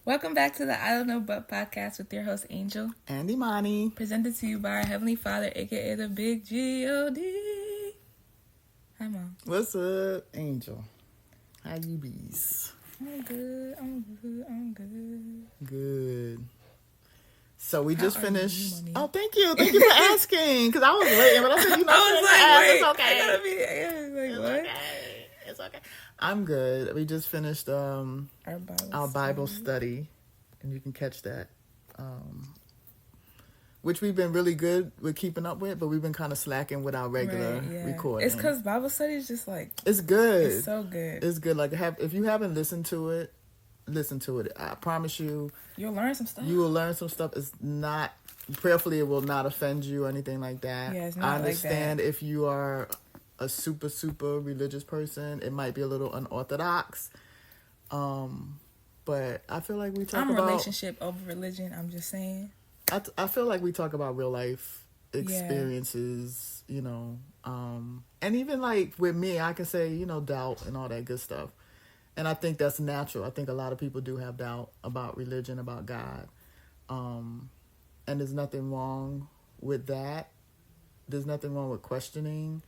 Welcome back to the I Don't Know But podcast with your host, Angel. And Imani. Presented to you by our Heavenly Father, a.k.a. the Big G.O.D. Hi, Mom. What's up, Angel? How you bees? I'm good. Good. So we just How are finished. you, Mommy? Oh, thank you. Thank you for asking. Because I was waiting, but I said, I was like, wait, it's okay. I gotta be, It's what? okay. It's okay. I'm good. We just finished our Bible study, and you can catch that. Which we've been really good with keeping up with, but we've been kind of slacking with our regular recording. It's because Bible study is just like, it's good. it's so good. It's good. Like, if you haven't listened to it, listen to it. I promise you, You'll learn some stuff. you will learn some stuff. It's not, prayerfully, it will not offend you or anything like that. Yeah, it's not I like understand that. if you are a super religious person, it might be a little unorthodox. But I feel like we talk I'm about relationship over religion. I'm just saying. I feel like we talk about real life experiences, you know, and even like with me, I can say, you know, doubt and all that good stuff. And I think that's natural. I think a lot of people do have doubt about religion, about God. And there's nothing wrong with that. There's nothing wrong with questioning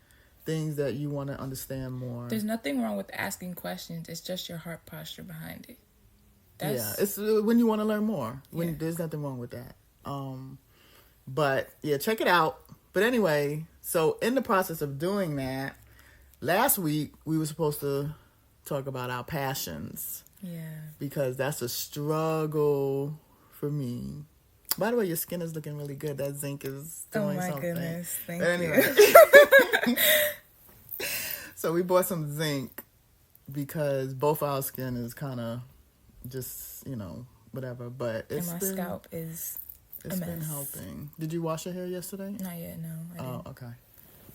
things that you want to understand more. There's nothing wrong with asking questions. It's just your heart posture behind it. It's when you want to learn more. There's nothing wrong with that. But yeah, check it out. But anyway, so in the process of doing that, last week we were supposed to talk about our passions. Yeah. Because that's a struggle for me. By the way, your skin is looking really good. That zinc is doing something. Oh my goodness. Thank you. So we bought some zinc because both our skin is kind of just, you know, whatever. But it's and my scalp is It's been helping. Did you wash your hair yesterday? Not yet, no. I didn't. Okay.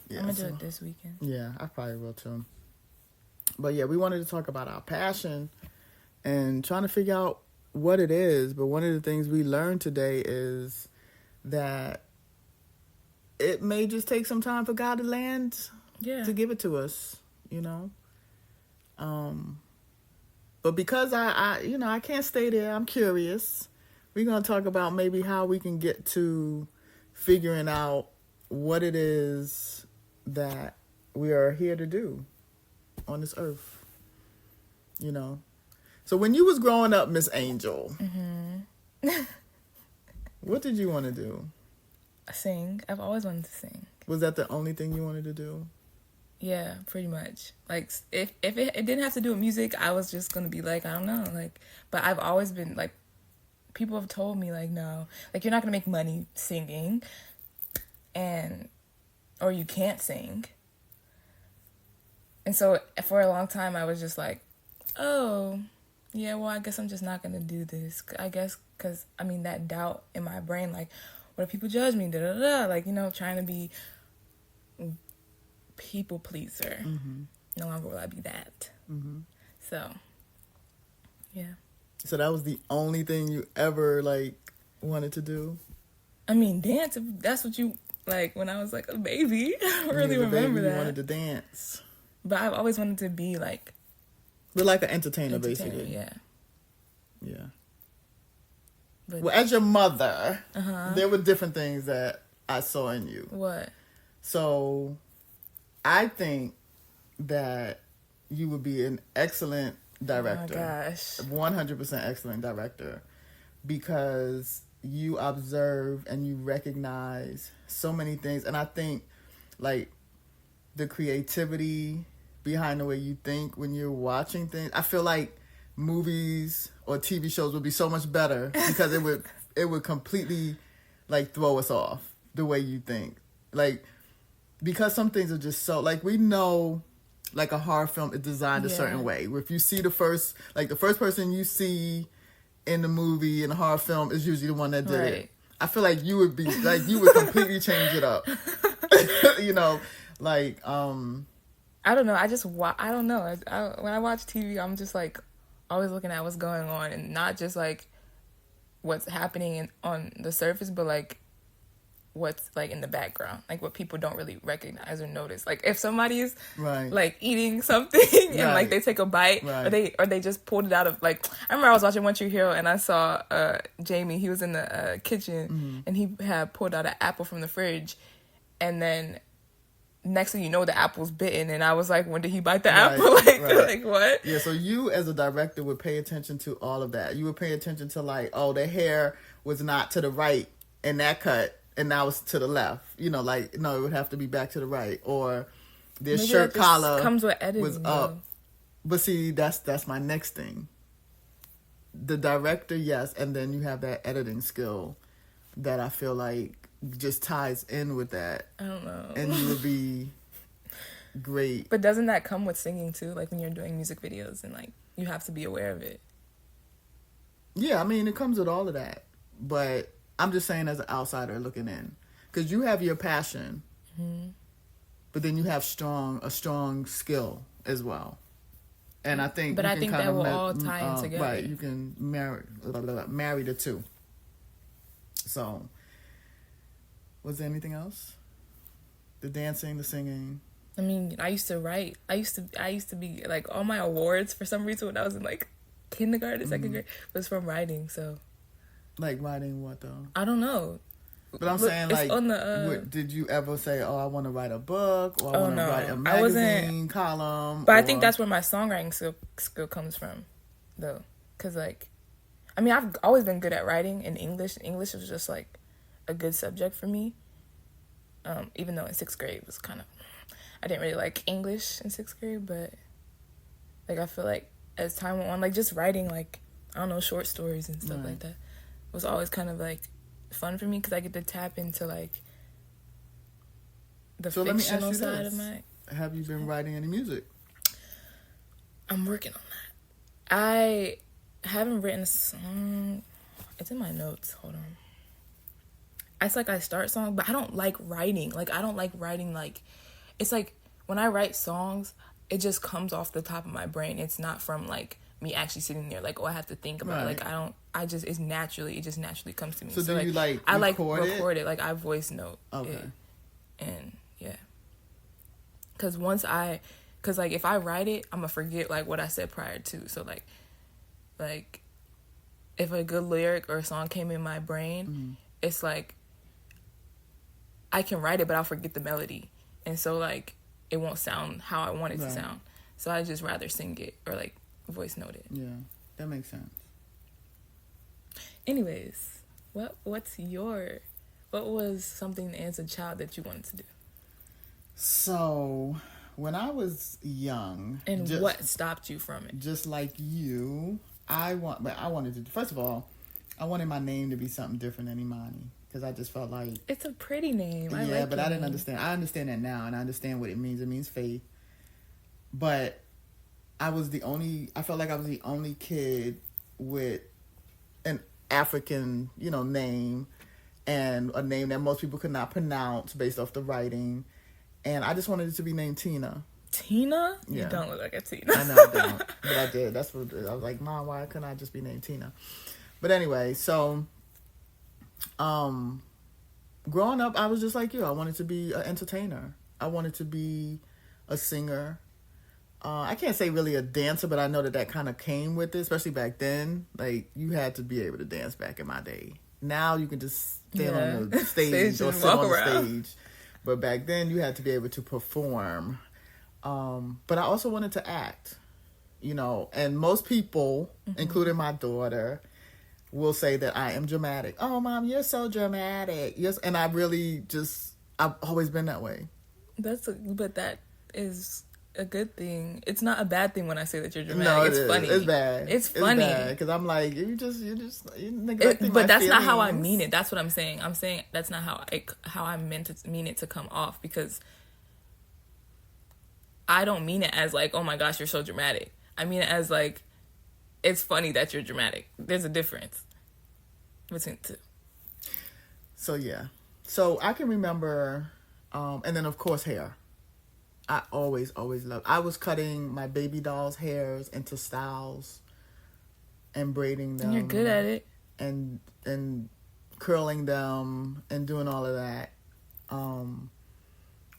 Yeah, I'm going to do it this weekend. Yeah, I probably will too. But yeah, we wanted to talk about our passion and trying to figure out what it is. But one of the things we learned today is that it may just take some time for God to land, to give it to us, you know. But because I can't stay there, I'm curious. We're going to talk about maybe how we can get to figuring out what it is that we are here to do on this earth, you know. So when you was growing up, Miss Angel, what did you want to do? Sing. I've always wanted to sing. Was that the only thing you wanted to do? Yeah, pretty much. Like, if it didn't have to do with music, I was just going to be like, I don't know. Like, but I've always been, like, people have told me, like, no. Like, you're not going to make money singing. Or you can't sing. And so, for a long time, I was just like, oh, yeah, well, I guess I'm just not going to do this. I guess, because, I mean, that doubt in my brain, like, what if people judge me? Da-da-da. Like, you know, trying to be people pleaser. Mm-hmm. No longer will I be that. Mm-hmm. So, yeah. So that was the only thing you ever, like, wanted to do? I mean, dance, if that's what you, like, when I was, like, a baby. I don't really remember that. You wanted to dance. But I've always wanted to be, like... But like an entertainer, basically. Yeah. Yeah. But, well, as your mother, there were different things that I saw in you. What? So, I think that you would be an excellent director. Oh, my gosh. 100% excellent director. Because you observe and you recognize so many things. And I think, like, the creativity behind the way you think when you're watching things. I feel like movies or TV shows would be so much better because it would completely, like, throw us off the way you think. Like, because some things are just so, like, we know, like, a horror film is designed a certain way. If you see the first person you see in the movie, in the horror film, is usually the one that did it. I feel like you would be, like, you would completely change it up. You know, like, I don't know. I don't know. When I watch TV, I'm just, like, always looking at what's going on and not just, like, what's happening on the surface, but, like, what's like in the background, like what people don't really recognize or notice. Like if somebody's Right. like eating something and Right. like they take a bite, Right. or they just pulled it out of, like, I remember I was watching One Tree Hill and I saw Jamie. He was in the kitchen and he had pulled out an apple from the fridge, and then next thing you know, the apple's bitten, and I was like, when did he bite the apple? Like, like what? Yeah, so you as a director would pay attention to all of that. You would pay attention to like, oh, the hair was not to the right in that cut, and now it's to the left. You know, like, no, it would have to be back to the right. Or their Maybe shirt that just collar comes with editing, was up. though. But see, that's my next thing. The director, yes, and then you have that editing skill that I feel like just ties in with that. I don't know. And you would be great. But doesn't that come with singing too? Like when you're doing music videos and like you have to be aware of it. Yeah, I mean, it comes with all of that. But I'm just saying as an outsider looking in. Because you have your passion, but then you have a strong skill as well. And I think, but you I can think kind that of will all tie in together. Right, you can marry the two. So, was there anything else? The dancing, the singing. I mean, I used to write. I used to be like, all my awards for some reason when I was in like kindergarten, second grade was from writing. So, like writing what though? I don't know. But I'm Look, saying, it's like, on the, did you ever say, "Oh, I want to write a book," or "I want to no. write a I wasn't- magazine column"? But I think that's where my songwriting skill comes from, though. Because, like, I mean, I've always been good at writing in English. English was just, like, a good subject for me. Even though in 6th grade it was kind of... I didn't really like English in 6th grade, but, like, I feel like as time went on, like, just writing, like, I don't know, short stories and stuff like that was always kind of, like, fun for me because I get to tap into, like, the fictional side of my... Have you been writing any music? I'm working on that. I haven't written a song. It's in my notes. Hold on. It's like I start songs, but I don't like writing. Like, I don't like writing, like... It's like, when I write songs, it just comes off the top of my brain. It's not from, like, me actually sitting there, like, oh, I have to think about it. Like, it just naturally comes to me. So do you, like, I record it. Like, I voice note Okay. it. And, yeah. Because like, if I write it, I'm going to forget, like, what I said prior to. So, like, if a good lyric or a song came in my brain, it's like, I can write it, but I'll forget the melody. And so, like, it won't sound how I want it to sound. So I just rather sing it or, like, voice note it. Yeah, that makes sense. Anyways, what was something as a child that you wanted to do? So, when I was young... And what stopped you from it? Just like you, I wanted to... First of all, I wanted my name to be something different than Imani. Because I just felt like... It's a pretty name. Yeah, but I didn't understand. I understand that now, and I understand what it means. It means faith. But I felt like I was the only kid with an African, name, and a name that most people could not pronounce based off the writing. And I just wanted it to be named Tina. Tina? Yeah. You don't look like a Tina. I know I don't, but I did. That's what I was like, Mom, why couldn't I just be named Tina? But anyway, so... growing up, I was just like you. I wanted to be an entertainer. I wanted to be a singer. I can't say really a dancer, but I know that kind of came with it, especially back then. Like, you had to be able to dance back in my day. Now you can just stand on the stage or sit on the stage. But back then, you had to be able to perform. But I also wanted to act, and most people, including my daughter, will say that I am dramatic. Oh, Mom, you're so dramatic. Yes, and I've always been that way. But that is a good thing. It's not a bad thing when I say that you're dramatic. No, it's funny. It's bad. It's funny because I'm like, you neglecting but my that's not how I feelings. mean it. That's what I'm saying. I'm saying that's not how I meant to mean it to come off, because I don't mean it as like, oh my gosh, you're so dramatic. I mean it as like, it's funny that you're dramatic. There's a difference between the two. So yeah. So I can remember, and then of course hair. I always loved. I was cutting my baby doll's hairs into styles and braiding them. And you're good at it. And curling them and doing all of that.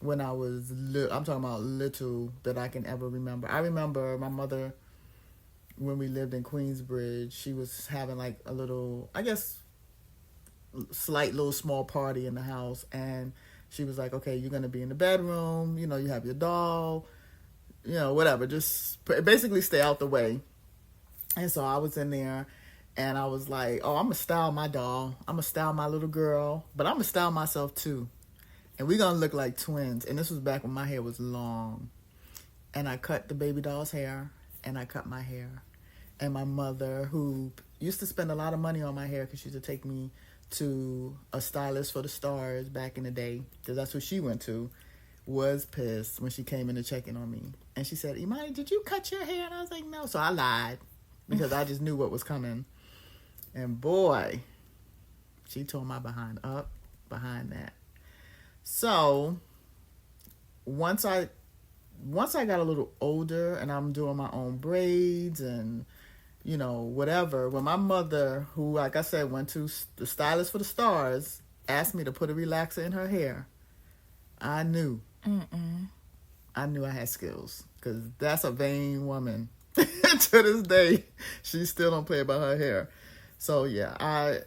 When I was I'm talking about little that I can ever remember. I remember my mother, when we lived in Queensbridge, she was having like a little, I guess, slight little small party in the house, and she was like, okay, you're going to be in the bedroom, you know, you have your doll, you know, whatever, just basically stay out the way. And so I was in there, and I was like, oh, I'm going to style my doll, I'm going to style my little girl, but I'm going to style myself too. And we're going to look like twins. And this was back when my hair was long. And I cut the baby doll's hair, and I cut my hair. And my mother, who used to spend a lot of money on my hair because she used to take me to a stylist for the stars back in the day, because that's what she went to, was pissed when she came in to check in on me. And she said, Imani, did you cut your hair? And I was like, no. So I lied because I just knew what was coming. And boy, she tore my behind up behind that. So once I got a little older and I'm doing my own braids and, you know, whatever, when my mother, who, like I said, went to the stylist for the stars, asked me to put a relaxer in her hair, I knew. I knew I had skills, because that's a vain woman. To this day, she still don't play about her hair. So yeah, I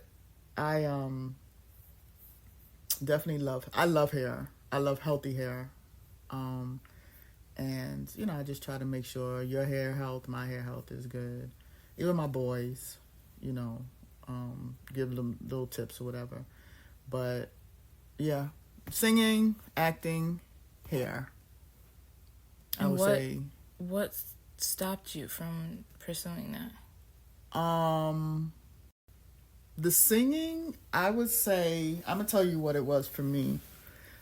definitely love hair. I love healthy hair. And, you know, I just try to make sure your hair health, my hair health is good. Even my boys, you know, give them little tips or whatever. But, yeah, singing, acting, hair. And I would say. What stopped you from pursuing that? The singing, I would say, I'm going to tell you what it was for me.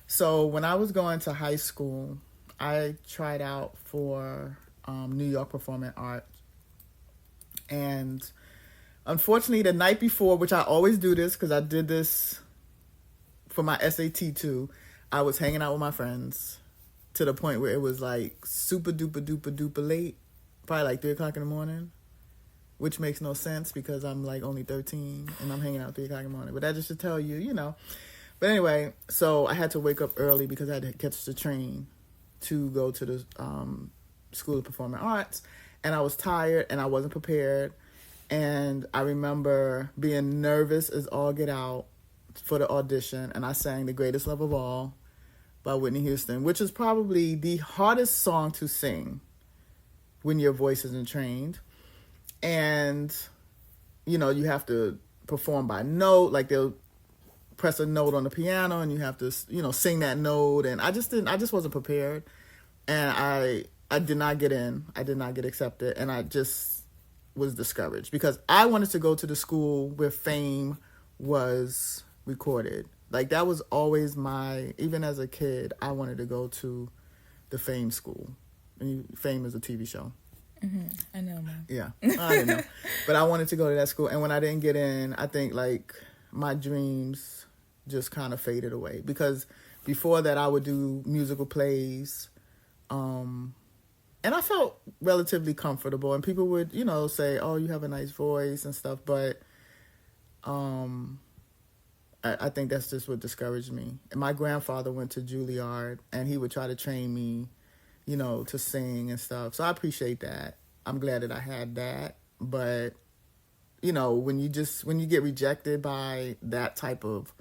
So when I was going to high school, I tried out for New York Performing Arts. And unfortunately, the night before, which I always do this because I did this for my SAT too, I was hanging out with my friends to the point where it was like super duper duper duper late, probably like 3 o'clock in the morning. Which makes no sense because I'm like only 13 and I'm hanging out at 3 o'clock in the morning. But that just to tell you, you know. But anyway, so I had to wake up early because I had to catch the train to go to the School of Performing Arts. And I was tired and I wasn't prepared. And I remember being nervous as all get out for the audition. And I sang The Greatest Love of All by Whitney Houston, which is probably the hardest song to sing when your voice isn't trained. And, you know, you have to perform by note, like they'll press a note on the piano and you have to, you know, sing that note. And I just wasn't prepared. And I did not get in. I did not get accepted. And I just was discouraged because I wanted to go to the school where Fame was recorded. Like that was always even as a kid, I wanted to go to the Fame school. And Fame is a TV show. Mm-hmm. I know, man. Yeah, I didn't know. But I wanted to go to that school. And when I didn't get in, I think, like, my dreams just kind of faded away. Because before that, I would do musical plays. And I felt relatively comfortable. And people would, you know, say, oh, you have a nice voice and stuff. But I think that's just what discouraged me. And my grandfather went to Juilliard, and he would try to train me, you know, to sing and stuff. So I appreciate that. I'm glad that I had that. But, you know, when you get rejected by that type of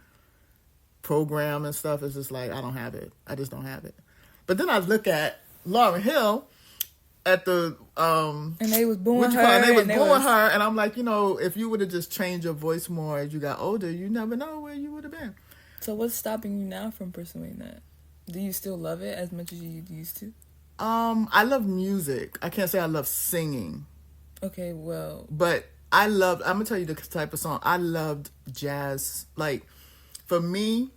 program and stuff, it's just like, I don't have it. I just don't have it. But then I look at Lauryn Hill at the and they was booing her. And they was booing her, and I'm like, you know, if you would have just changed your voice more as you got older, you never know where you would have been. So what's stopping you now from pursuing that? Do you still love it as much as you used to? I love music. I can't say I love singing. Okay, well. But I'm going to tell you the type of song. I loved jazz. Like, for me,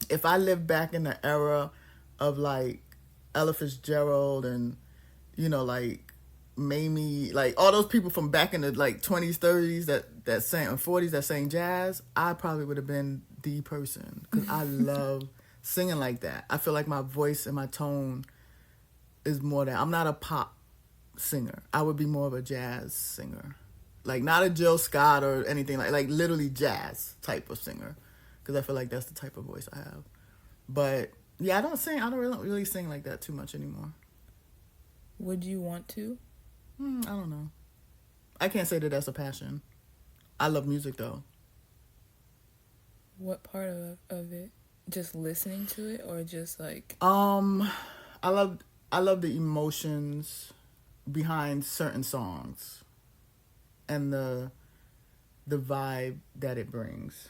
if I lived back in the era of, like, Ella Fitzgerald and, you know, like, Mamie, like, all those people from back in the, like, 20s, 30s that sang, or 40s that sang jazz, I probably would have been the person. Because I love singing like that. I feel like my voice and my tone is more that I'm not a pop singer. I would be more of a jazz singer. Like not a Jill Scott or anything like literally jazz type of singer, because I feel like that's the type of voice I have. But yeah, I don't sing. I don't really sing like that too much anymore. Would you want to? I don't know. I can't say that that's a passion. I love music though. What part of it? Just listening to it, or just like? I love the emotions behind certain songs, and the vibe that it brings.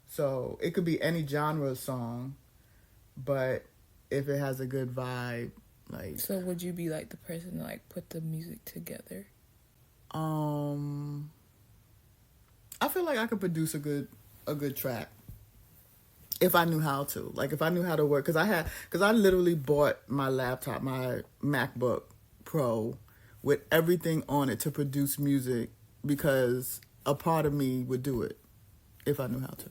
So it could be any genre of song, but if it has a good vibe, like. So would you be like the person to like put the music together? I feel like I could produce a good track if I knew how to. Like if I knew how to work, because I literally bought my laptop, my MacBook Pro, with everything on it to produce music, because a part of me would do it if I knew how to.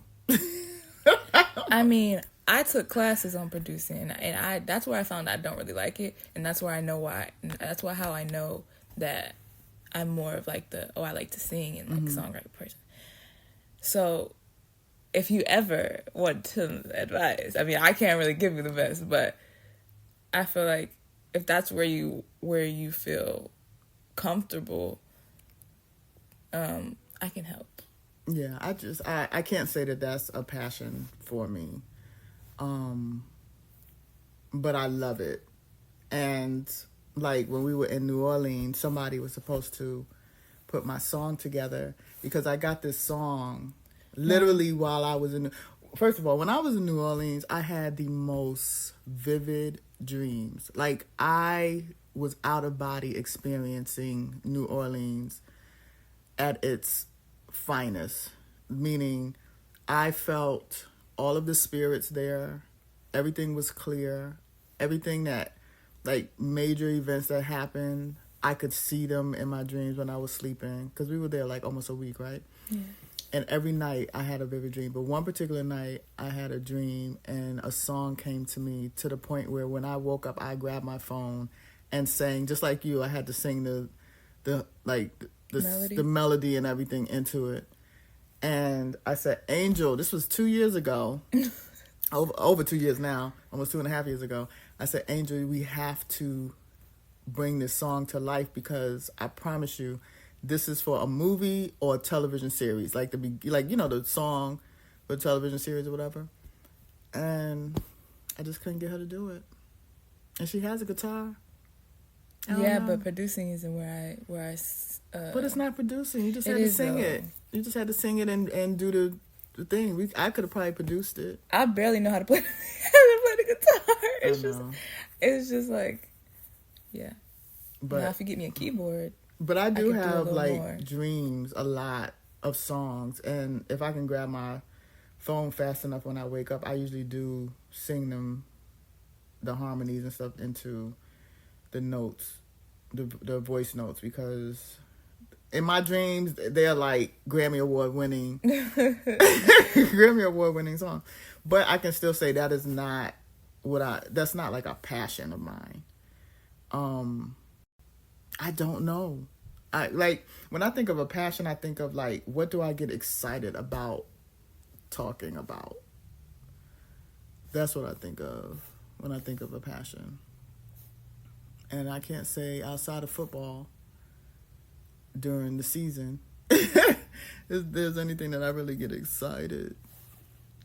I mean, I took classes on producing, and that's where I found I don't really like it, and that's where I know why. That's why how I know that I'm more of like I like to sing and like songwriter person. So if you ever want some advice, I mean, I can't really give you the best, but I feel like if that's where you feel comfortable, I can help. Yeah, I can't say that that's a passion for me. But I love it. And like when we were in New Orleans, somebody was supposed to put my song together, because I got this song literally while I was in. First of all, when I was in New Orleans, I had the most vivid dreams. Like I was out of body experiencing New Orleans at its finest, meaning I felt all of the spirits there. Everything was clear. Everything that, like, major events that happened, I could see them in my dreams when I was sleeping, because we were there like almost a week, right? Yeah. And every night I had a vivid dream. But one particular night I had a dream and a song came to me, to the point where when I woke up, I grabbed my phone and sang, just like you. I had to sing the melody and everything into it. And I said, Angel, this was 2 years ago, over 2 years now, almost 2.5 years ago. I said, Angel, we have to bring this song to life, because I promise you, this is for a movie or a television series, like the song for a television series or whatever. And I just couldn't get her to do it. And she has a guitar. Yeah, but producing isn't where I. But it's not producing. You just had to sing it. You just had to sing it and do the thing. I could have probably produced it. I barely know how to play the guitar. It's just like, yeah. But now if you get me a keyboard. But I do have like dreams, a lot of songs, and if I can grab my phone fast enough when I wake up, I usually do sing them, the harmonies and stuff, into the notes, the voice notes, because in my dreams they're like Grammy Award winning song. But I can still say that is not that's not like a passion of mine. I don't know. When I think of a passion, I think of like, what do I get excited about talking about? That's what I think of when I think of a passion. And I can't say outside of football during the season if there's anything that I really get excited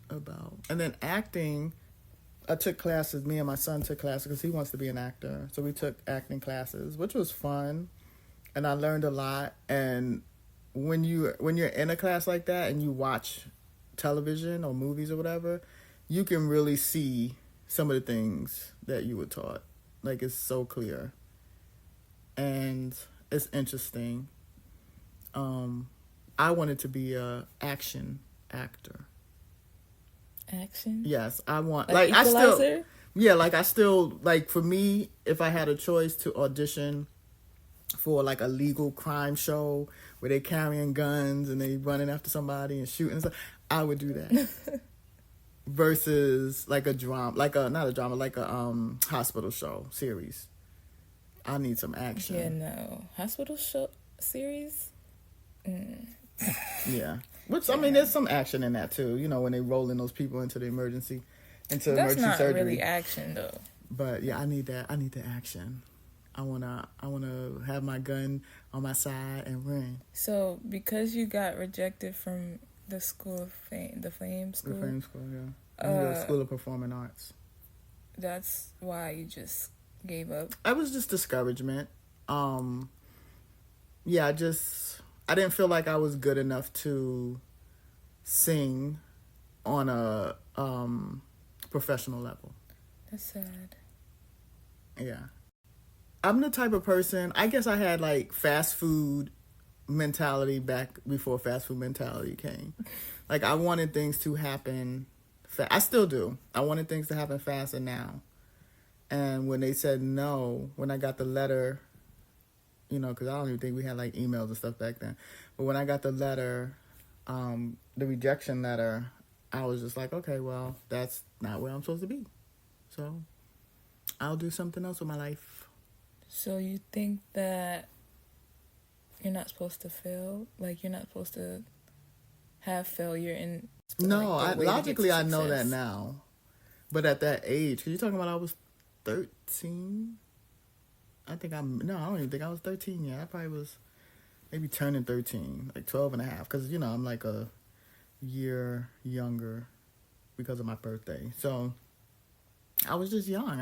about. And then acting, I took classes. Me and my son took classes because he wants to be an actor. So we took acting classes, which was fun, and I learned a lot. And when you're in a class like that and you watch television or movies or whatever, you can really see some of the things that you were taught. Like, it's so clear, and it's interesting. I wanted to be a action actor. Action? Yes, I want. Like Equalizer? I still, for me, if I had a choice to audition for like a legal crime show where they're carrying guns and they running after somebody and shooting and stuff, I would do that. Versus like a drama, not a drama, like a hospital show series. I need some action. Yeah, no. Hospital show series? Yeah. Which, I mean, there's some action in that, too. You know, when they rolling those people into the emergency That's not surgery. really action, though. But, yeah, I need that. I need the action. I wanna have my gun on my side and run. So, because you got rejected from the School of Fame, the Flame School, The Fame School, yeah. The School of Performing Arts. that's why you just gave up. It was just discouragement. Yeah, I didn't feel like I was good enough to sing on a professional level. That's sad. Yeah. I'm the type of person, I guess I had like fast food mentality back before fast food mentality came. Like I wanted things to happen I still do. I wanted things to happen faster now. And when they said no, when I got the letter, you know, because I don't even think we had like emails and stuff back then. But when I got the letter, the rejection letter, I was just like, okay, well, that's not where I'm supposed to be. So I'll do something else with my life. So you think that you're not supposed to fail? Like you're not supposed to have failure in... No, like, logically I know that now. But at that age, because you're talking about I was 13? I don't even think I was 13 yet. I probably was maybe turning 13, like 12 and a half. Because, you know, I'm like a year younger because of my birthday. So I was just young.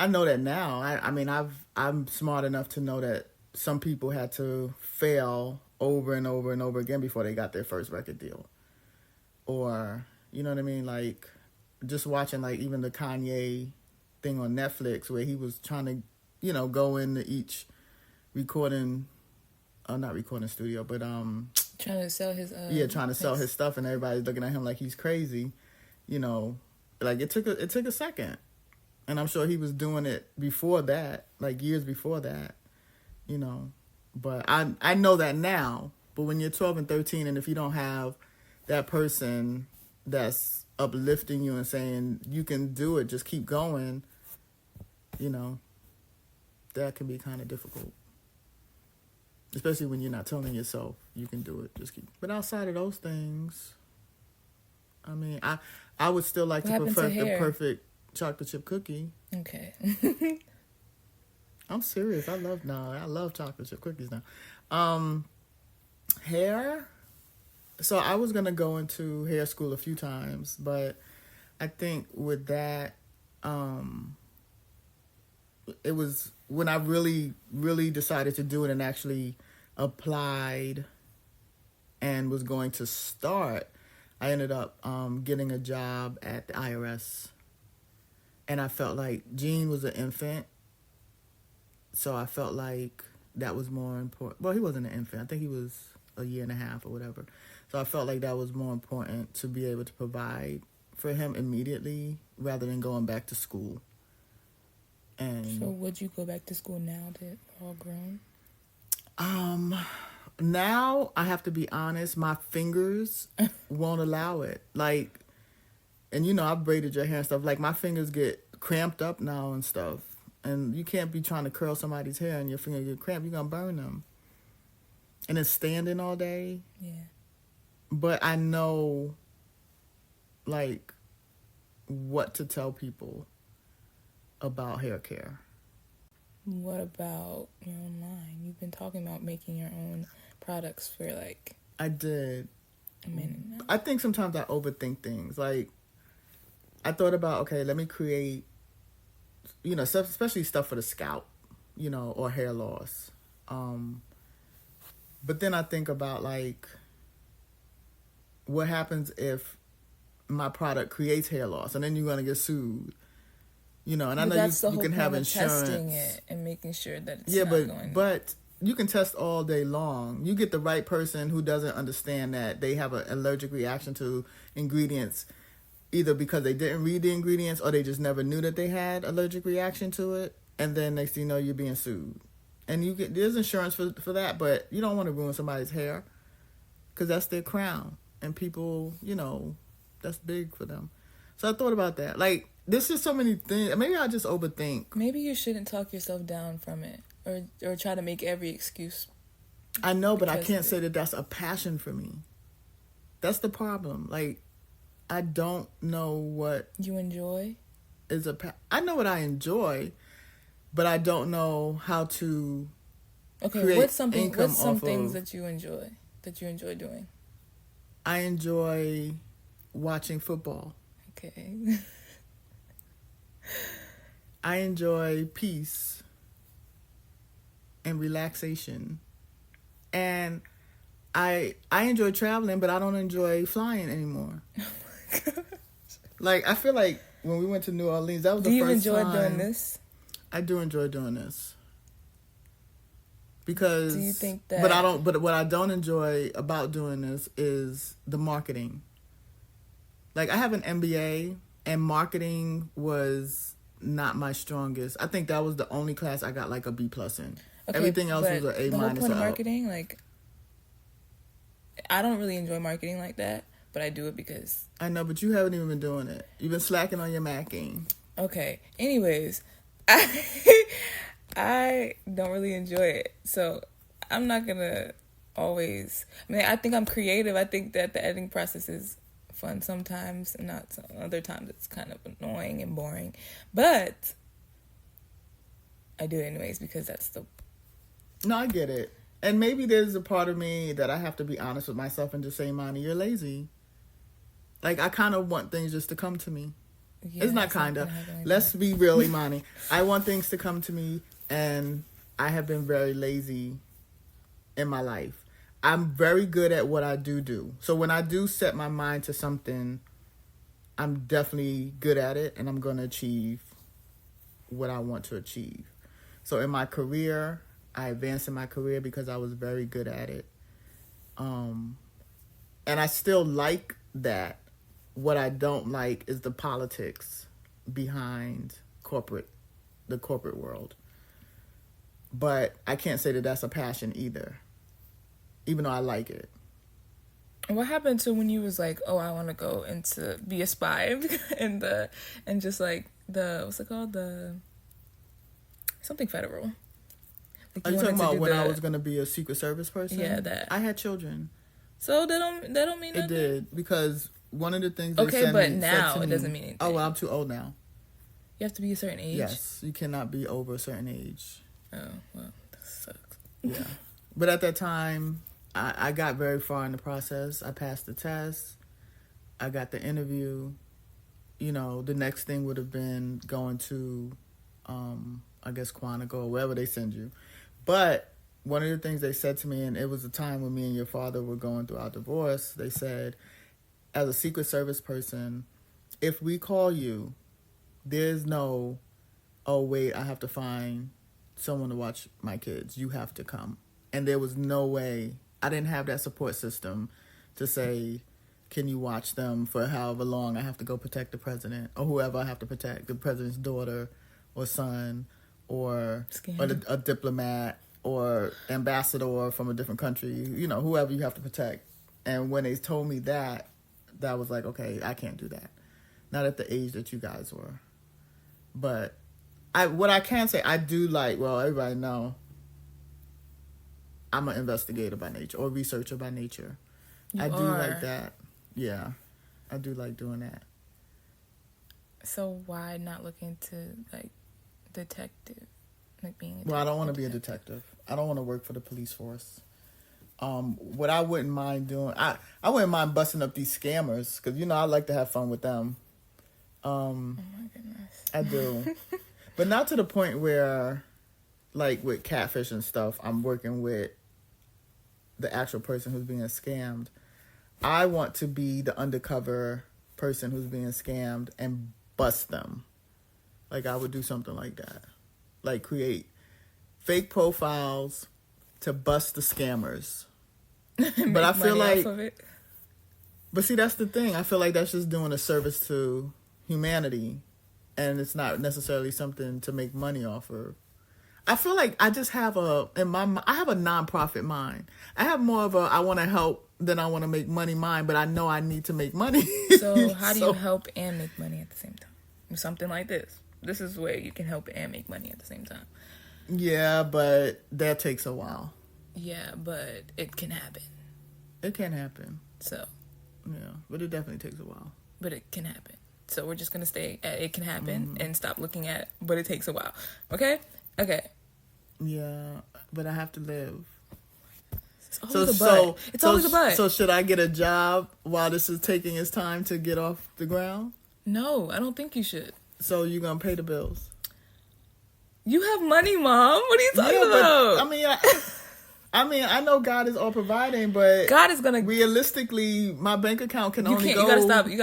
I know that now. I mean, I'm smart enough to know that some people had to fail over and over and over again before they got their first record deal. Or, you know what I mean? Like, just watching, like, even the Kanye thing on Netflix where he was trying to, you know, go into each not recording studio, but, trying to sell his... trying to sell his stuff, and everybody's looking at him like he's crazy, you know. Like, it took a second. And I'm sure he was doing it before that, like years before that, you know. But I know that now. But when you're 12 and 13, and if you don't have that person that's uplifting you and saying, you can do it, just keep going, you know, that can be kind of difficult. Especially when you're not telling yourself you can do it. Just keep. But outside of those things, I mean, I would still like to perfect the perfect chocolate chip cookie. Okay. I'm serious. I love chocolate chip cookies now. Hair. So I was gonna go into hair school a few times, but I think with that, it was when I really, really decided to do it and actually applied and was going to start. I ended up getting a job at the IRS. And I felt like Gene was an infant, so I felt like that was more important. Well, he wasn't an infant. I think he was a year and a half or whatever. So I felt like that was more important to be able to provide for him immediately rather than going back to school. And so would you go back to school now that we're all grown? Now, I have to be honest, my fingers won't allow it. Like... And, you know, I've braided your hair and stuff. Like, my fingers get cramped up now and stuff. And you can't be trying to curl somebody's hair and your finger get cramped. You're going to burn them. And then standing all day. Yeah. But I know, like, what to tell people about hair care. What about your own line? You've been talking about making your own products for, like... I did. A minute now. I think sometimes I overthink things. Like... I thought about, okay, let me create, you know, stuff, especially stuff for the scalp, you know, or hair loss. But then I think about, like, what happens if my product creates hair loss and then you're going to get sued, you know, and I know you can have insurance. Testing it and making sure that it's not going... but you can test all day long. You get the right person who doesn't understand that they have an allergic reaction to ingredients, either because they didn't read the ingredients or they just never knew that they had allergic reaction to it. And then next thing you know, you're being sued. And there's insurance for that, but you don't want to ruin somebody's hair because that's their crown. And people, you know, that's big for them. So I thought about that. Like, there's just so many things. Maybe I just overthink. Maybe you shouldn't talk yourself down from it or try to make every excuse I know, but I Because can't say that that's a passion for me. That's the problem. Like, I don't know what you enjoy. is I know what I enjoy, but I don't know how to Okay, create what's some off things of. that you enjoy doing? I enjoy watching football. Okay. I enjoy peace and relaxation. And I enjoy traveling, but I don't enjoy flying anymore. Oh my gosh. Like, I feel like when we went to New Orleans, that was Do the you first enjoy time. doing this? I do enjoy doing this. Because Do you think that? but what I don't enjoy about doing this is the marketing. Like, I have an MBA, and marketing was not my strongest. I think that was the only class I got like a B+ in. Okay, Everything else was an A-. The whole point of or out. marketing, like, I don't really enjoy marketing like that, but I do it because. I know, but you haven't even been doing it. You've been slacking on your Macking. Okay. Anyways, I don't really enjoy it, so I'm not gonna always. I mean, I think I'm creative. I think that the editing process is fun sometimes, and not some other times. It's kind of annoying and boring, but I do it anyways because that's the. No, I get it. And maybe there's a part of me that I have to be honest with myself and just say, Monty, you're lazy. Like, I kind of want things just to come to me. Yeah, It's not kind of. Let's be real, Imani. I want things to come to me, and I have been very lazy in my life. I'm very good at what I do. So when I do set my mind to something, I'm definitely good at it, and I'm going to achieve what I want to achieve. So in my career, I advanced in my career because I was very good at it. And I still like that. What I don't like is the politics behind the corporate world. But I can't say that that's a passion either, even though I like it. What happened to when you was like, oh, I want to go into be a spy and just like the what's it called, the something federal? Like Are you talking wanted to about do when I was going to be a Secret Service person? Yeah, that. I had children. So that don't mean It nothing? did, because one of the things they Okay, said but me, now said to it me, doesn't mean anything. Oh, well, I'm too old now. You have to be a certain age? Yes, you cannot be over a certain age. Oh, well, that sucks. Yeah. But at that time, I got very far in the process. I passed the test. I got the interview. You know, the next thing would have been going to, I guess, Quantico or wherever they send you. But one of the things they said to me, and it was a time when me and your father were going through our divorce, they said, as a Secret Service person, if we call you, there's no, oh, wait, I have to find someone to watch my kids. You have to come. And there was no way. I didn't have that support system to say, can you watch them for however long I have to go protect the president or whoever I have to protect, the president's daughter or son or a diplomat or ambassador from a different country, you know, whoever you have to protect. And when they told me that was like, okay, I can't do that. Not at the age that you guys were. But what I can say, I do like, well, everybody know, I'm an investigator by nature or researcher by nature. I do like that. Yeah, I do like doing that. So why not look into like detective, like being? Well, I don't want to be a detective. I don't want to work for the police force. What I wouldn't mind doing, I wouldn't mind busting up these scammers because, you know, I like to have fun with them. Oh my goodness. I do. But not to the point where, like with catfish and stuff, I'm working with the actual person who's being scammed. I want to be the undercover person who's being scammed and bust them. Like, I would do something like that. Like, create fake profiles to bust the scammers. But I feel like, but see, that's the thing. I feel like that's just doing a service to humanity, and it's not necessarily something to make money off of. I feel like I just have I have a nonprofit mind. I have more of a I want to help than I want to make money mind, but I know I need to make money. So how do you help and make money at the same time? Something like this. This is where you can help and make money at the same time. Yeah, but that takes a while. Yeah, but it can happen. It can happen. So. Yeah, but it definitely takes a while. But it can happen. So we're just going to stay at it can happen and stop looking at but it takes a while. Okay? Okay. Yeah, but I have to live. It's always a but. It's always a but. So should I get a job while this is taking its time to get off the ground? No, I don't think you should. So you're going to pay the bills? You have money, Mom. What are you talking about? I mean, I know God is all providing, but God is gonna realistically, my bank account can only go. You gotta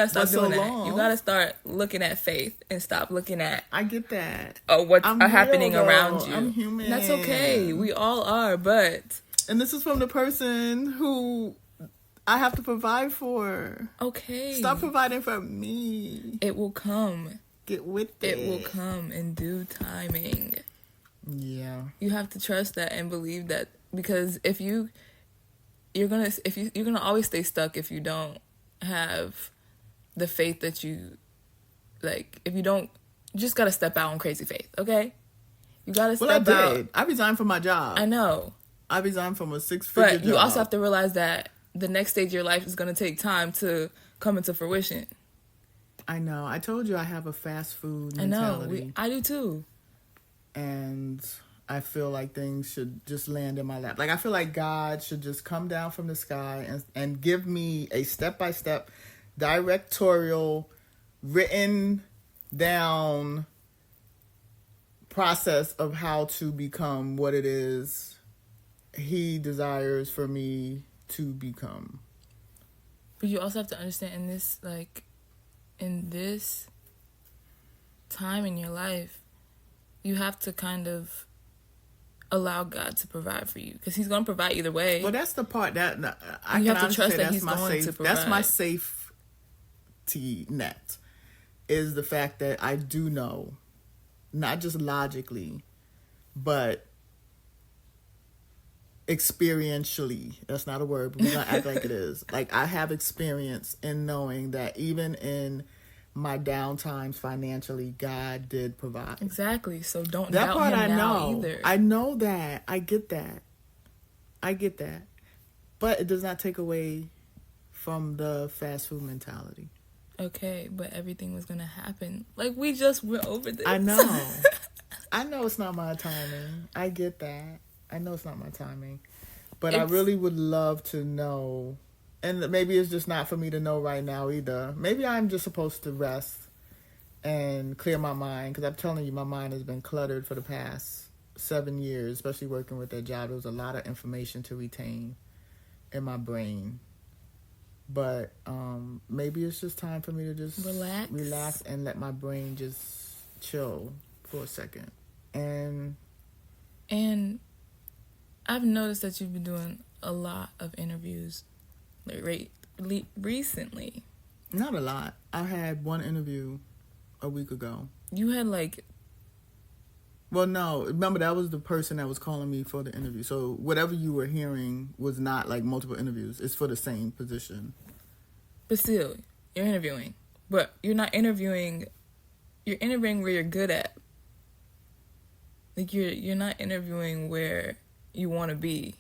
stop doing that. Long. You gotta start looking at faith and stop looking at. I get that. What's happening around you. I'm human. That's okay. We all are, but. And this is from the person who I have to provide for. Okay. Stop providing for me. It will come. Get with it. It will come in due timing. Yeah. You have to trust that and believe that, because if you're gonna always stay stuck if you don't have the faith that you like. If you don't, you just gotta step out on crazy faith. Okay, you gotta step out. I resigned from my job. I know. I resigned from a 6-figure job. But you also have to realize that the next stage of your life is gonna take time to come into fruition. I know. I told you I have a fast food mentality. I know. I do too. And I feel like things should just land in my lap. Like, I feel like God should just come down from the sky and give me a step-by-step directorial, written down process of how to become what it is He desires for me to become. But you also have to understand in this time in your life, you have to kind of allow God to provide for you, because He's going to provide either way. Well, that's the part that you have to trust that He's going to provide. That's my safety net, is the fact that I do know, not just logically, but experientially. That's not a word, but we're going to act like it is. Like, I have experience in knowing that even in my down times financially, God did provide. Exactly. So don't doubt Him now either. I know that. I get that. But it does not take away from the fast food mentality. Okay, but everything was going to happen. Like, we just went over this. I know. I know it's not my timing. I get that. I know it's not my timing. But I really would love to know. And maybe it's just not for me to know right now either. Maybe I'm just supposed to rest and clear my mind. Because I'm telling you, my mind has been cluttered for the past 7 years, especially working with that job. There was a lot of information to retain in my brain. But maybe it's just time for me to just relax and let my brain just chill for a second. And I've noticed that you've been doing a lot of interviews recently. Not a lot. I had one interview a week ago. You had Well, no. Remember, that was the person that was calling me for the interview. So whatever you were hearing was not like multiple interviews. It's for the same position. But still, you're interviewing. But you're not interviewing. You're interviewing where you're good at. Like, you're not interviewing where you want to be.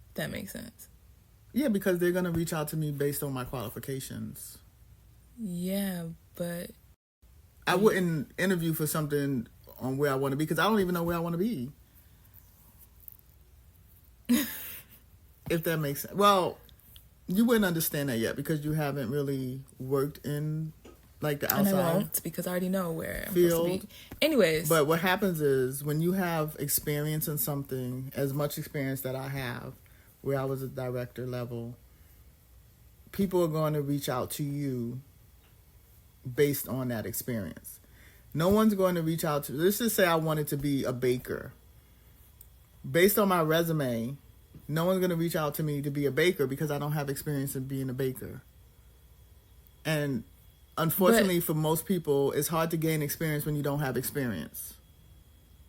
If that makes sense. Yeah, because they're going to reach out to me based on my qualifications. Yeah, but I wouldn't interview for something on where I want to be, because I don't even know where I want to be. If that makes sense. Well, you wouldn't understand that yet because you haven't really worked in like the outside. And I won't, because I already know where I'm supposed to be. Anyways. But what happens is when you have experience in something, as much experience that I have, where I was at director level, people are going to reach out to you based on that experience. No one's going to reach out to... Let's just say I wanted to be a baker. Based on my resume, no one's going to reach out to me to be a baker because I don't have experience in being a baker. And unfortunately for most people, it's hard to gain experience when you don't have experience.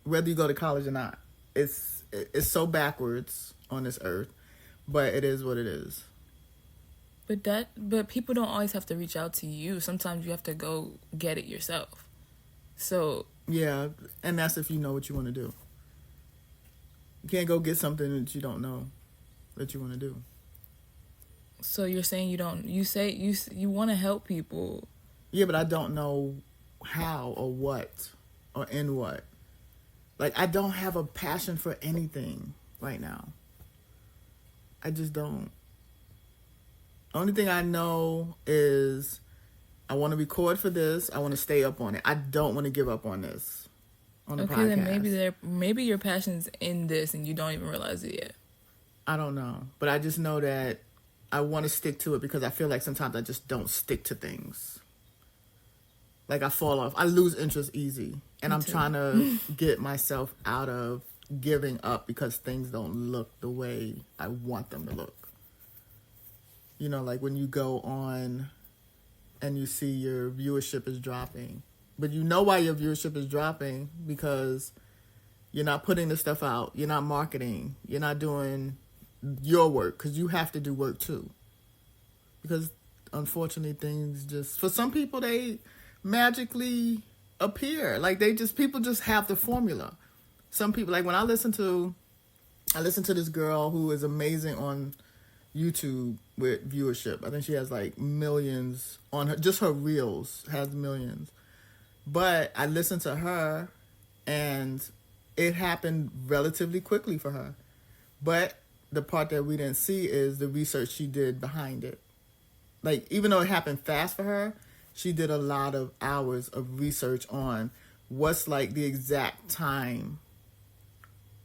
Whether you go to college or not. It's so backwards on this earth. But it is what it is. But people don't always have to reach out to you. Sometimes you have to go get it yourself. So yeah, and that's if you know what you want to do. You can't go get something that you don't know that you want to do. So you're saying you want to help people. Yeah, but I don't know how or what or in what. Like, I don't have a passion for anything right now. I just don't. Only thing I know is I want to record for this. I want to stay up on it. I don't want to give up on this. On the podcast. Then maybe your passion's in this and you don't even realize it yet. I don't know, but I just know that I want to stick to it because I feel like sometimes I just don't stick to things. Like, I fall off. I lose interest easy, and I'm trying to get myself out of giving up because things don't look the way I want them to look. You know, like when you go on and you see your viewership is dropping. But you know why your viewership is dropping, because you're not putting the stuff out. You're not marketing. You're not doing your work, because you have to do work too. Because unfortunately things just, for some people, they magically appear. Like people just have the formula. Some people, like when I listen to this girl who is amazing on YouTube with viewership. I think she has like millions on her, just her reels has millions. But I listened to her, and it happened relatively quickly for her. But the part that we didn't see is the research she did behind it. Like, even though it happened fast for her, she did a lot of hours of research on what's like the exact time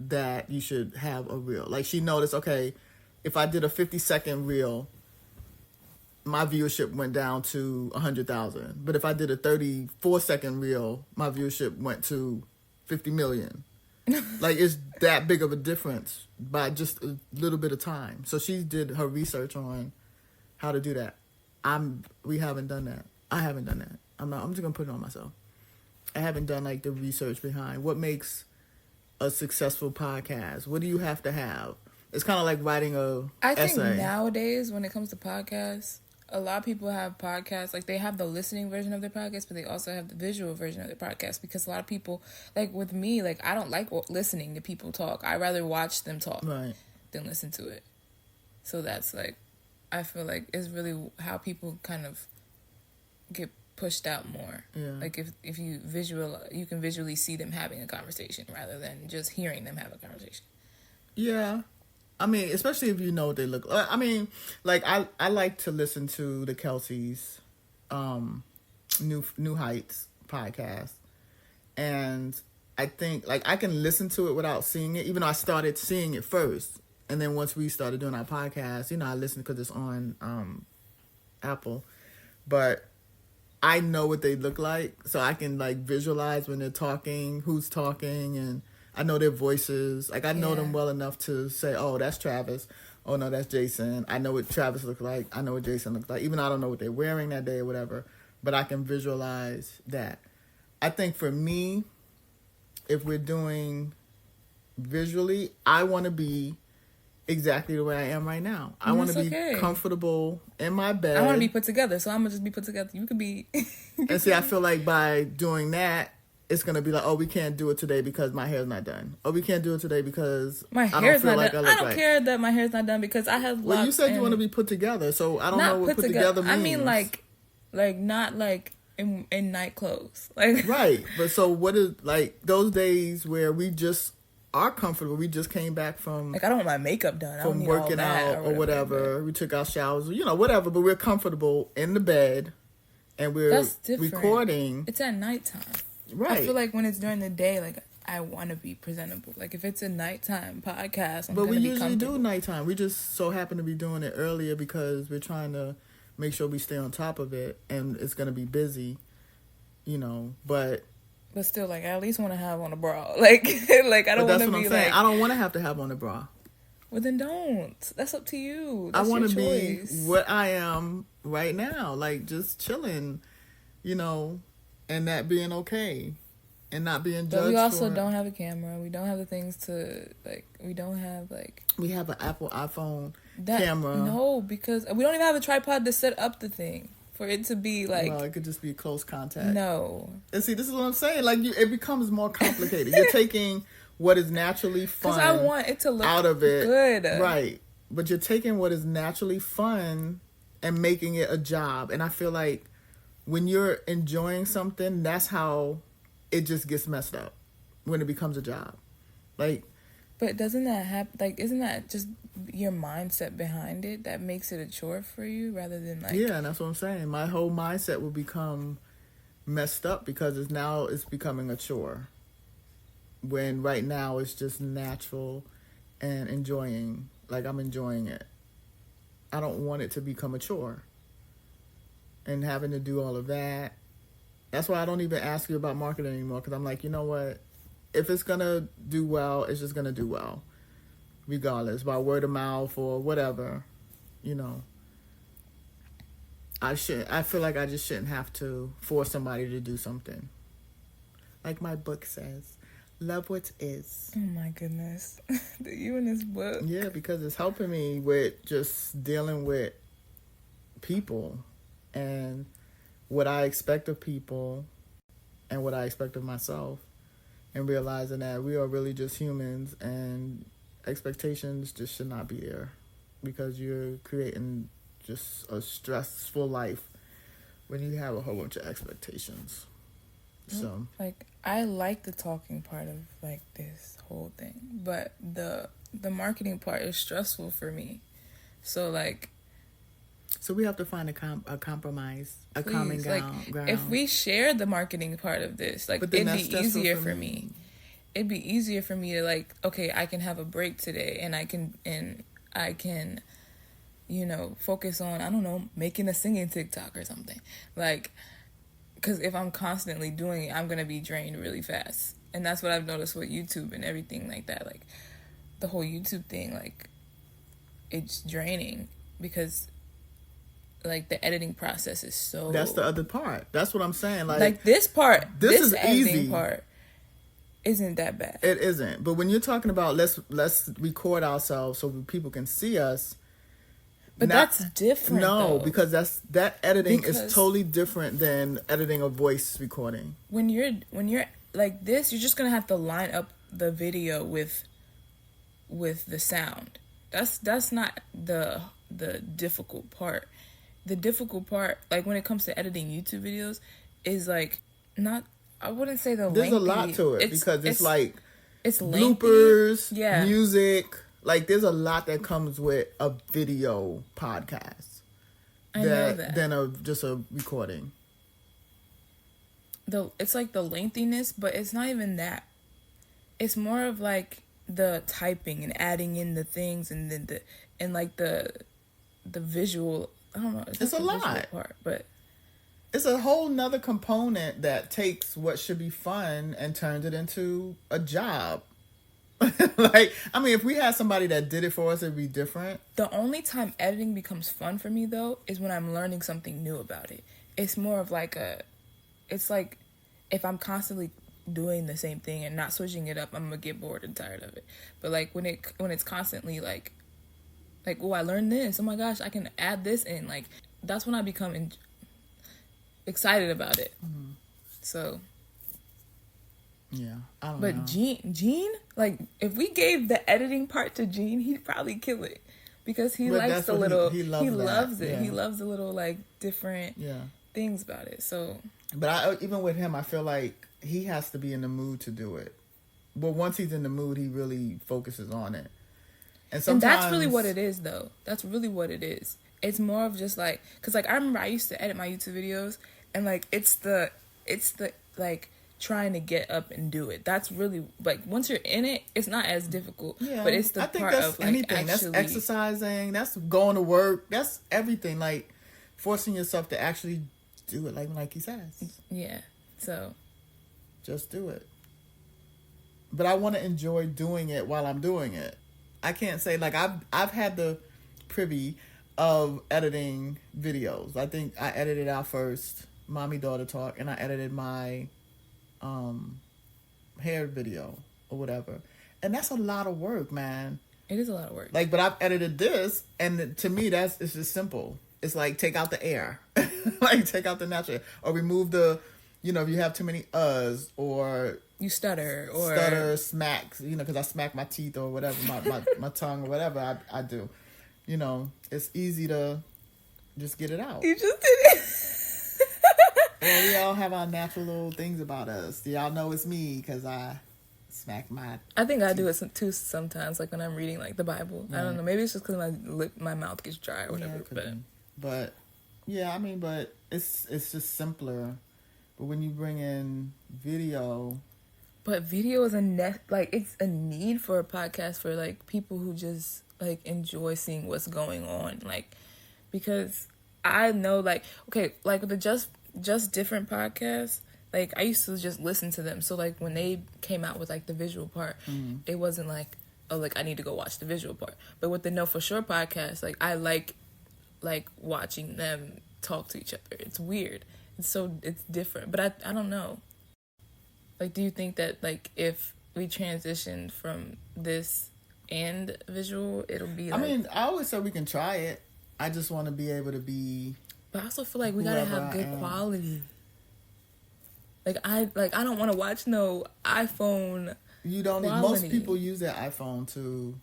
that you should have a reel. Like, she noticed, okay, if I did a 50-second reel, my viewership went down to 100,000. But if I did a 34-second reel, my viewership went to 50 million. Like, it's that big of a difference by just a little bit of time. So she did her research on how to do that. We haven't done that. I haven't done that. I'm just gonna put it on myself. I haven't done like the research behind what makes a successful podcast. What do you have to have? It's kind of like writing a essay. I think nowadays, when it comes to podcasts, a lot of people have podcasts, like they have the listening version of their podcast, but they also have the visual version of their podcast, because a lot of people, like with me, like I don't like listening to people talk. I rather watch them talk than listen to it. So that's like, I feel like it's really how people kind of get pushed out more. Yeah. Like if you can visually see them having a conversation rather than just hearing them have a conversation. Yeah. I mean, especially if you know what they look like. I mean, like, I like to listen to the Kelsey's New Heights podcast. And I think, like, I can listen to it without seeing it, even though I started seeing it first. And then once we started doing our podcast, you know, I listen because it's on Apple. But I know what they look like, so I can, like, visualize when they're talking, who's talking, and I know their voices. Like, I know them well enough to say, oh, that's Travis. Oh, no, that's Jason. I know what Travis looks like. I know what Jason looks like. Even though I don't know what they're wearing that day or whatever. But I can visualize that. I think for me, if we're doing visually, I want to be exactly the way I am right now. I want to be comfortable in my bed. I want to be put together, so I'm going to just be put together. You could be... And see, I feel like by doing that, it's going to be like, oh, we can't do it today because my hair's not done. Oh, we can't do it today because my hair's not done. I don't care that my hair's not done because I have locks. Well, you said you want to be put together, so I don't know what put together means. I mean, like not like in night clothes. Like right. But so what is, like, those days where we just are comfortable, we just came back from... Like, I don't want my makeup done. From working out or whatever. We took our showers, you know, whatever, but we're comfortable in the bed and we're recording. It's at nighttime. Right. I feel like when it's during the day, like, I want to be presentable. Like, if it's a nighttime podcast, but we usually do nighttime. We just so happen to be doing it earlier because we're trying to make sure we stay on top of it, and it's going to be busy, you know, but still, like, I at least want to have on a bra. Like I don't want to be like... I don't want to have on a bra. Well, then don't. That's up to you. I want to be what I am right now. Like, just chilling, you know, and that being okay. And not being judged. But we also don't have a camera. We don't have the things to, like, we don't have, like... We have an Apple iPhone camera. No, because we don't even have a tripod to set up the thing. For it to be, like... Well, it could just be close contact. No. And see, this is what I'm saying. Like, it becomes more complicated. You're taking what is naturally fun. Because I want it to look out of it, good. right? But you're taking what is naturally fun and making it a job. And I feel like when you're enjoying something, that's how it just gets messed up when it becomes a job. Like, but doesn't that happen? Like, isn't that just your mindset behind it that makes it a chore for you rather than like? Yeah, and that's what I'm saying. My whole mindset will become messed up because it's becoming a chore. When right now it's just natural and enjoying. Like, I'm enjoying it. I don't want it to become a chore. And having to do all of that. That's why I don't even ask you about marketing anymore. Because I'm like, you know what? If it's going to do well, it's just going to do well. Regardless. By word of mouth or whatever. You know. I feel like I just shouldn't have to force somebody to do something. Like my book says. Love what is. Oh my goodness. You in this book. Yeah, because it's helping me with just dealing with people and what I expect of people and what I expect of myself, and realizing that we are really just humans and expectations just should not be there because you're creating just a stressful life when you have a whole bunch of expectations. So, like, I like the talking part of like this whole thing, but the marketing part is stressful for me. So like, so we have to find a compromise, a please, common like, ground. if we share the marketing part of this, like, it'd be easier for me. It'd be easier for me to like, okay, I can have a break today, and I can, you know, focus on, I don't know, making a singing TikTok or something, like. Because if I'm constantly doing it, I'm going to be drained really fast. And that's what I've noticed with YouTube and everything like that. Like, the whole YouTube thing, like, it's draining. Because, like, the editing process is so... That's the other part. That's what I'm saying. Like this part, this is editing easy. Part isn't that bad. It isn't. But when you're talking about let's record ourselves so people can see us... But that's different. No, though. because that editing is totally different than editing a voice recording. When you're like this, you're just gonna have to line up the video with the sound. That's not the difficult part. The difficult part, like when it comes to editing YouTube videos, is like not. I wouldn't say the. There's lengthy, a lot to it because it's like it's bloopers, yeah, music. Like, there's a lot that comes with a video podcast. I know that. Than just a recording. It's like the lengthiness, but it's not even that. It's more of like the typing and adding in the things and then the visual. I don't know. It's a lot. Part, but it's a whole nother component that takes what should be fun and turns it into a job. Like, I mean, if we had somebody that did it for us, it'd be different. The only time editing becomes fun for me, though, is when I'm learning something new about it. It's more of like it's like if I'm constantly doing the same thing and not switching it up, I'm gonna get bored and tired of it. But like when it's constantly like, oh, I learned this. Oh my gosh, I can add this in. Like, that's when I become excited about it. Mm-hmm. So. Yeah, I don't know. But Gene, like, if we gave the editing part to Gene, he'd probably kill it because he likes the little. He loves it. Yeah. He loves the little like different things about it. So, but even with him, I feel like he has to be in the mood to do it. But once he's in the mood, he really focuses on it. And that's really what it is, though. That's really what it is. It's more of just like, because like I remember I used to edit my YouTube videos, and like it's the like. Trying to get up and do it. That's really like once you're in it, it's not as difficult. Yeah, but it's the part of like anything. Actually, that's exercising. That's going to work. That's everything. Like forcing yourself to actually do it, like he says. Yeah. So just do it. But I want to enjoy doing it while I'm doing it. I can't say like I've had the privy of editing videos. I think I edited our first mommy daughter talk, and I edited my hair video or whatever, and that's a lot of work, man. It is a lot of work. Like, but I've edited this, and to me it's just simple. It's like take out the air, like take out the natural air, or remove the, if you have too many or you stutter or smacks, because I smack my teeth or whatever, my tongue or whatever I do. It's easy to just get it out. You just did it. Well, we all have our natural little things about us. Y'all know it's me because I smack my I think I do it too sometimes, like when I'm reading like the Bible. I don't know. Maybe it's just because my mouth gets dry or whatever. But yeah, but it's just simpler. But when you bring in video. But video is it's a need for a podcast for like people who just like enjoy seeing what's going on, like, because I know like with the just different podcasts, like I used to just listen to them. So like when they came out with like the visual part, it wasn't like, oh, like I need to go watch the visual part. But with the Know For Sure podcast, like I like watching them talk to each other. It's weird. It's different. But I don't know. Like, do you think that, like, if we transitioned from this and visual, it'll be like... I always say we can try it. I just want to be able to be... But I also feel like we gotta have good quality. Like, I don't want to watch no iPhone You don't need... Most people use their iPhone to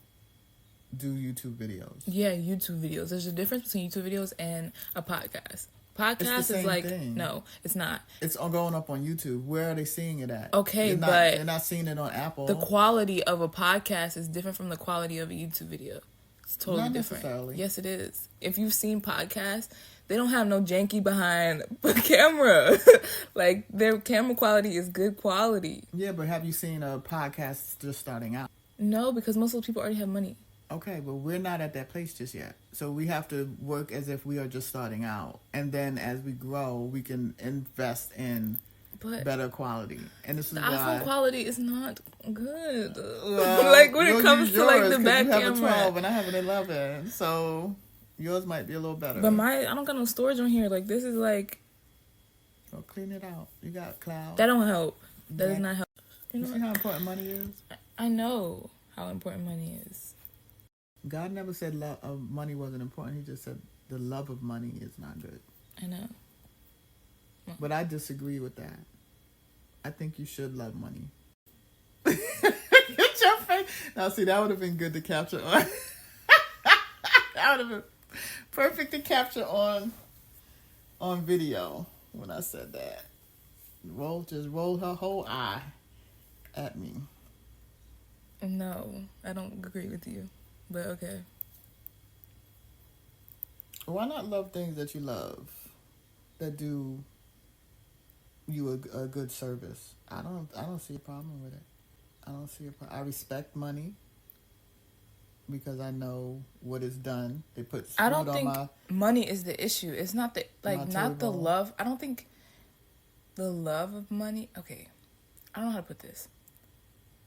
do YouTube videos. Yeah, YouTube videos. There's a difference between YouTube videos and a podcast. Podcast is like thing. No, it's not. It's going up on YouTube. Where are they seeing it at? Okay, they're not seeing it on Apple. The quality of a podcast is different from the quality of a YouTube video. It's totally not different. Necessarily. Yes, it is. If you've seen podcasts, they don't have no janky behind the camera. Like their camera quality is good quality. Yeah, but have you seen a podcast just starting out? No, because most of those people already have money. Okay, but we're not at that place just yet. So we have to work as if we are just starting out. And then as we grow, we can invest in better quality. And this is the why... iPhone quality is not good. Well, like when it comes to like the back camera. You have a 12 and I have an 11. So yours might be a little better. But I don't got no storage on here. Like this is like... Well, clean it out. You got cloud. That don't help. That does not help. You see how important money is? I know how important money is. God never said money wasn't important. He just said the love of money is not good. I know. But I disagree with that. I think you should love money. Get your face. Now, see, that would have been good to capture on. That would have been perfect to capture on video when I said that. Just roll her whole eye at me. No, I don't agree with you. But okay. Why not love things that you love, that do you a good service? I don't see a problem with it. I don't see a problem. I respect money because I know what is done. They put food I don't think money is the issue. It's not the not the love. I don't think the love of money. Okay, I don't know how to put this.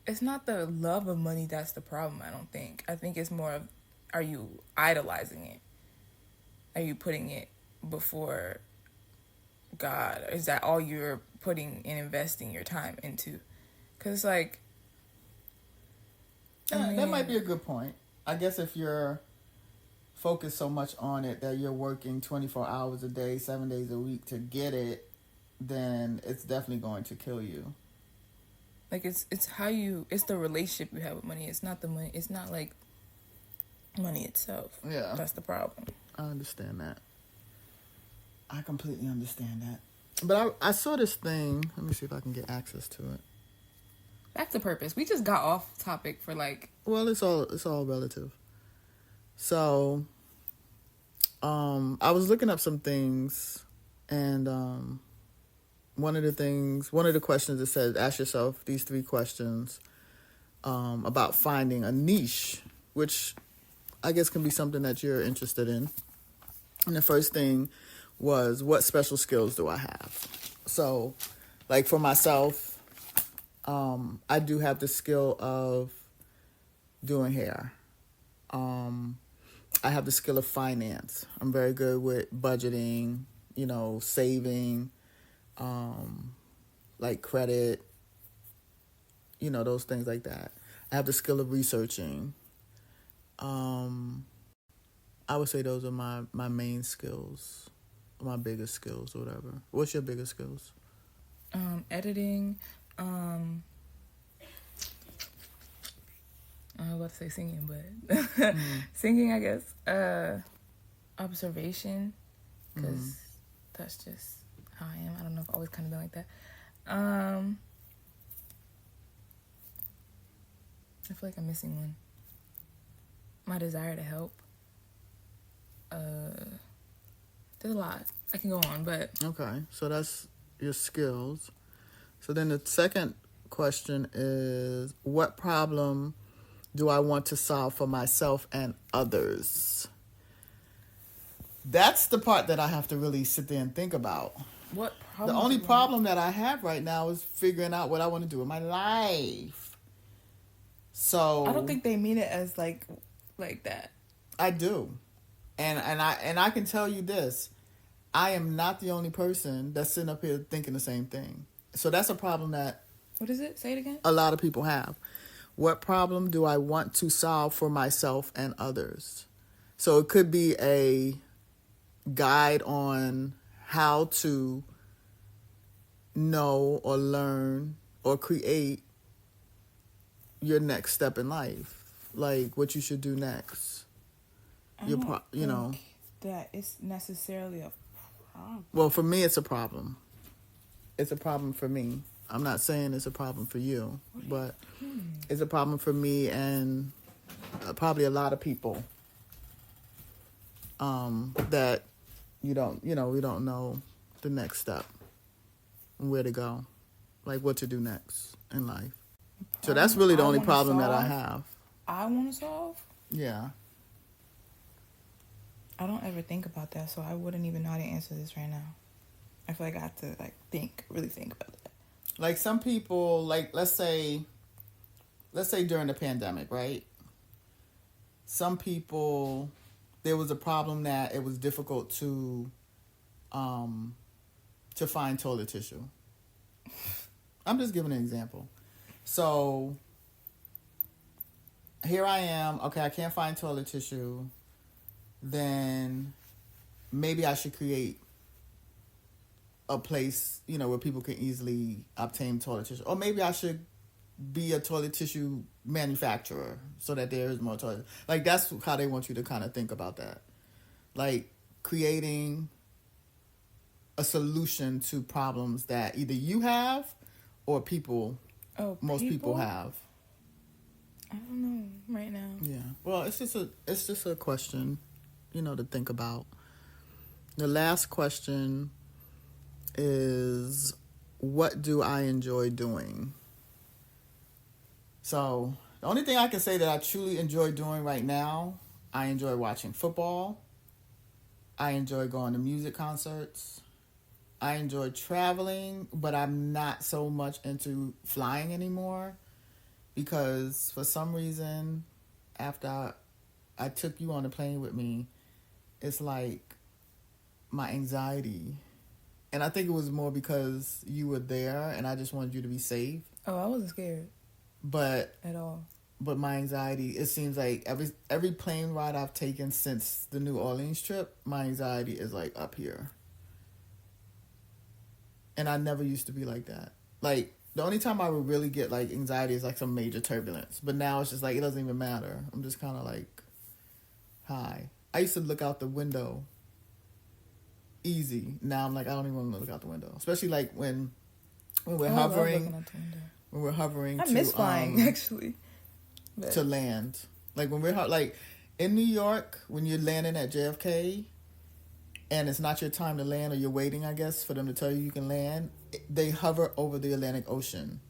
It's not the love of money that's the problem, I don't think. I think it's more of, are you idolizing it? Are you putting it before God? Is that all you're putting and investing your time into? Because it's like... that might be a good point. I guess if you're focused so much on it that you're working 24 hours a day, 7 days a week to get it, then it's definitely going to kill you. Like, it's the relationship you have with money. It's not the money. It's not, like, money itself. Yeah. That's the problem. I understand that. I completely understand that. But I saw this thing. Let me see if I can get access to it. Back to purpose. We just got off topic for, like... Well, it's all relative. So, I was looking up some things, and... One of the questions, it says, ask yourself these 3 questions about finding a niche, which I guess can be something that you're interested in. And the first thing was, what special skills do I have? So, like for myself, I do have the skill of doing hair. I have the skill of finance. I'm very good with budgeting, saving, like credit, those things like that. I have the skill of researching. I would say those are my main skills, my biggest skills or whatever. What's your biggest skills? Editing, I was about to say singing, but singing, I guess. Observation, because that's just how I am. I don't know if I've always kind of been like that. I feel like I'm missing one. My desire to help. There's a lot. I can go on, but... Okay, so that's your skills. So then the second question is, what problem do I want to solve for myself and others? That's the part that I have to really sit there and think about. What problem? The only problem that I have right now is figuring out what I want to do in my life. So I don't think they mean it as like that. I do. And I can tell you this. I am not the only person that's sitting up here thinking the same thing. So that's a problem that... What is it? Say it again. A lot of people have. What problem do I want to solve for myself and others? So it could be a guide on how to know or learn or create your next step in life. Like what you should do next. That it's necessarily a problem. Well, for me, it's a problem. It's a problem for me. I'm not saying it's a problem for you, but it's a problem for me and probably a lot of people that we don't know the next step, where to go, like what to do next in life. So that's really the only problem that I have. I want to solve? Yeah. I don't ever think about that, so I wouldn't even know how to answer this right now. I feel like I have to really think about that. Like some people, like let's say during the pandemic, right? Some people, there was a problem that it was difficult to find toilet tissue. I'm just giving an example. So here I am. Okay, I can't find toilet tissue. Then maybe I should create a place, where people can easily obtain toilet tissue. Or maybe I should be a toilet tissue manufacturer so that there is more toilet. Like, that's how they want you to kind of think about that. Like, creating a solution to problems that either you have or most people have. I don't know right now. Yeah. Well, it's just a question, to think about. The last question is, what do I enjoy doing? So the only thing I can say that I truly enjoy doing right now, I enjoy watching football. I enjoy going to music concerts. I enjoy traveling, but I'm not so much into flying anymore because for some reason, after I took you on the plane with me, it's like my anxiety. And I think it was more because you were there and I just wanted you to be safe. Oh, I wasn't scared. At all. But my anxiety, it seems like every plane ride I've taken since the New Orleans trip, my anxiety is like up here. And I never used to be like that. Like, the only time I would really get like anxiety is like some major turbulence. But now it's just like, it doesn't even matter. I'm just kind of like, hi. I used to look out the window easy. Now I'm like, I don't even want to look out the window. Especially like when we're hovering. When we're hovering, I miss flying actually. But to land, like when we're like in New York, when you're landing at JFK, and it's not your time to land, or you're waiting, I guess, for them to tell you can land. They hover over the Atlantic Ocean.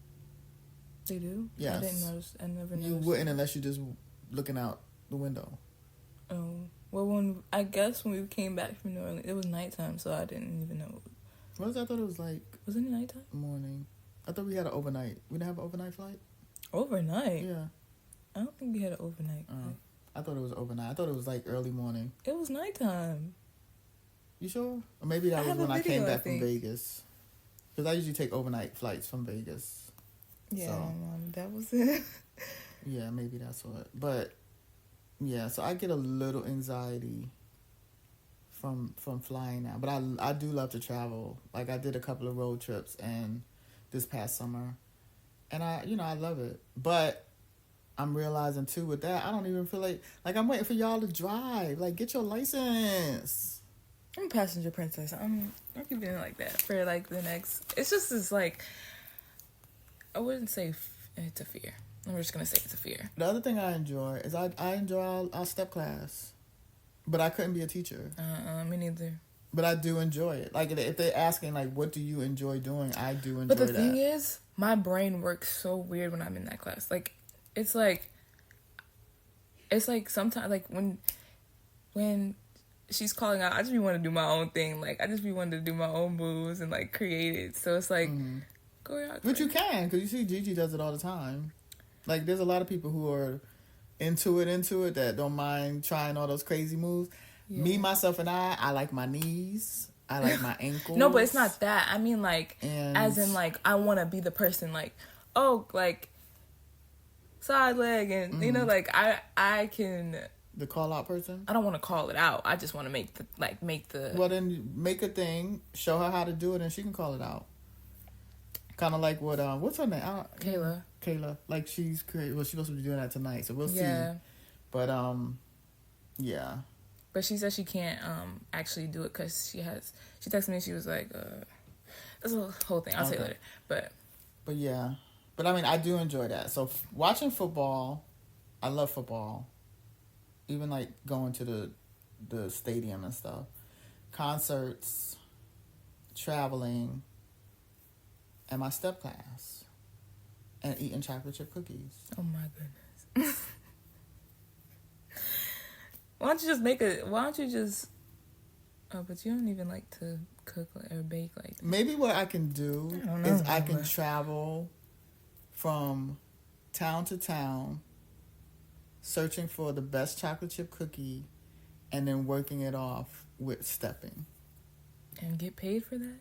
They do? Yes. I didn't notice. I never noticed. You wouldn't unless you're just looking out the window. Oh. Well, when we came back from New Orleans, it was nighttime, so I didn't even know. What was I thought it was like? Wasn't it nighttime? Morning. I thought we had an overnight. We didn't have an overnight flight? Overnight? Yeah. I don't think we had an overnight flight. I thought it was overnight. I thought it was like early morning. It was nighttime. You sure? Or maybe that was when I came back from Vegas. Because I usually take overnight flights from Vegas. Yeah, that was it. Yeah, maybe that's what. But, yeah, so I get a little anxiety from flying now. But I do love to travel. Like, I did a couple of road trips and this past summer. And I love it. But I'm realizing too with that, I don't even feel like I'm waiting for y'all to drive. Like, get your license. I'm a passenger princess. I keep being like that for like the next. It's just this like. I wouldn't say it's a fear. I'm just gonna say it's a fear. The other thing I enjoy is I enjoy our step class, but I couldn't be a teacher. Me neither. But I do enjoy it. Like, if they're asking like, what do you enjoy doing? I do enjoy. But the that. thing is, my brain works so weird when I'm in that class. Like, it's like sometimes like when she's calling out, I just be wanting to do my own thing. Like, I just be wanting to do my own moves and like create it. So it's like, choreography. But you can, because you see Gigi does it all the time. Like, there's a lot of people who are into it that don't mind trying all those crazy moves. Yeah. Me, myself, and I like my knees. I like my ankles. No, but it's not that. I mean, like, as in, like, I want to be the person, like, oh, like, side leg, and, you know, like, I can... The call-out person? I don't want to call it out. I just want to make the... Well, then make a thing, show her how to do it, and she can call it out. Kind of like what, what's her name? Kayla. Like, she's supposed to be doing that tonight, so we'll see. But, yeah. But she said she can't actually do it because she texted me, she was like, that's a whole thing. I'll say later. But yeah. But I mean, I do enjoy that. So watching football, I love football. Even like going to the stadium and stuff. Concerts, traveling, and my step class. And eating chocolate chip cookies. Oh my goodness. Why don't you just... Oh, but you don't even like to cook or bake like that. Maybe what I can do is I can travel from town to town, searching for the best chocolate chip cookie, and then working it off with stepping. And get paid for that?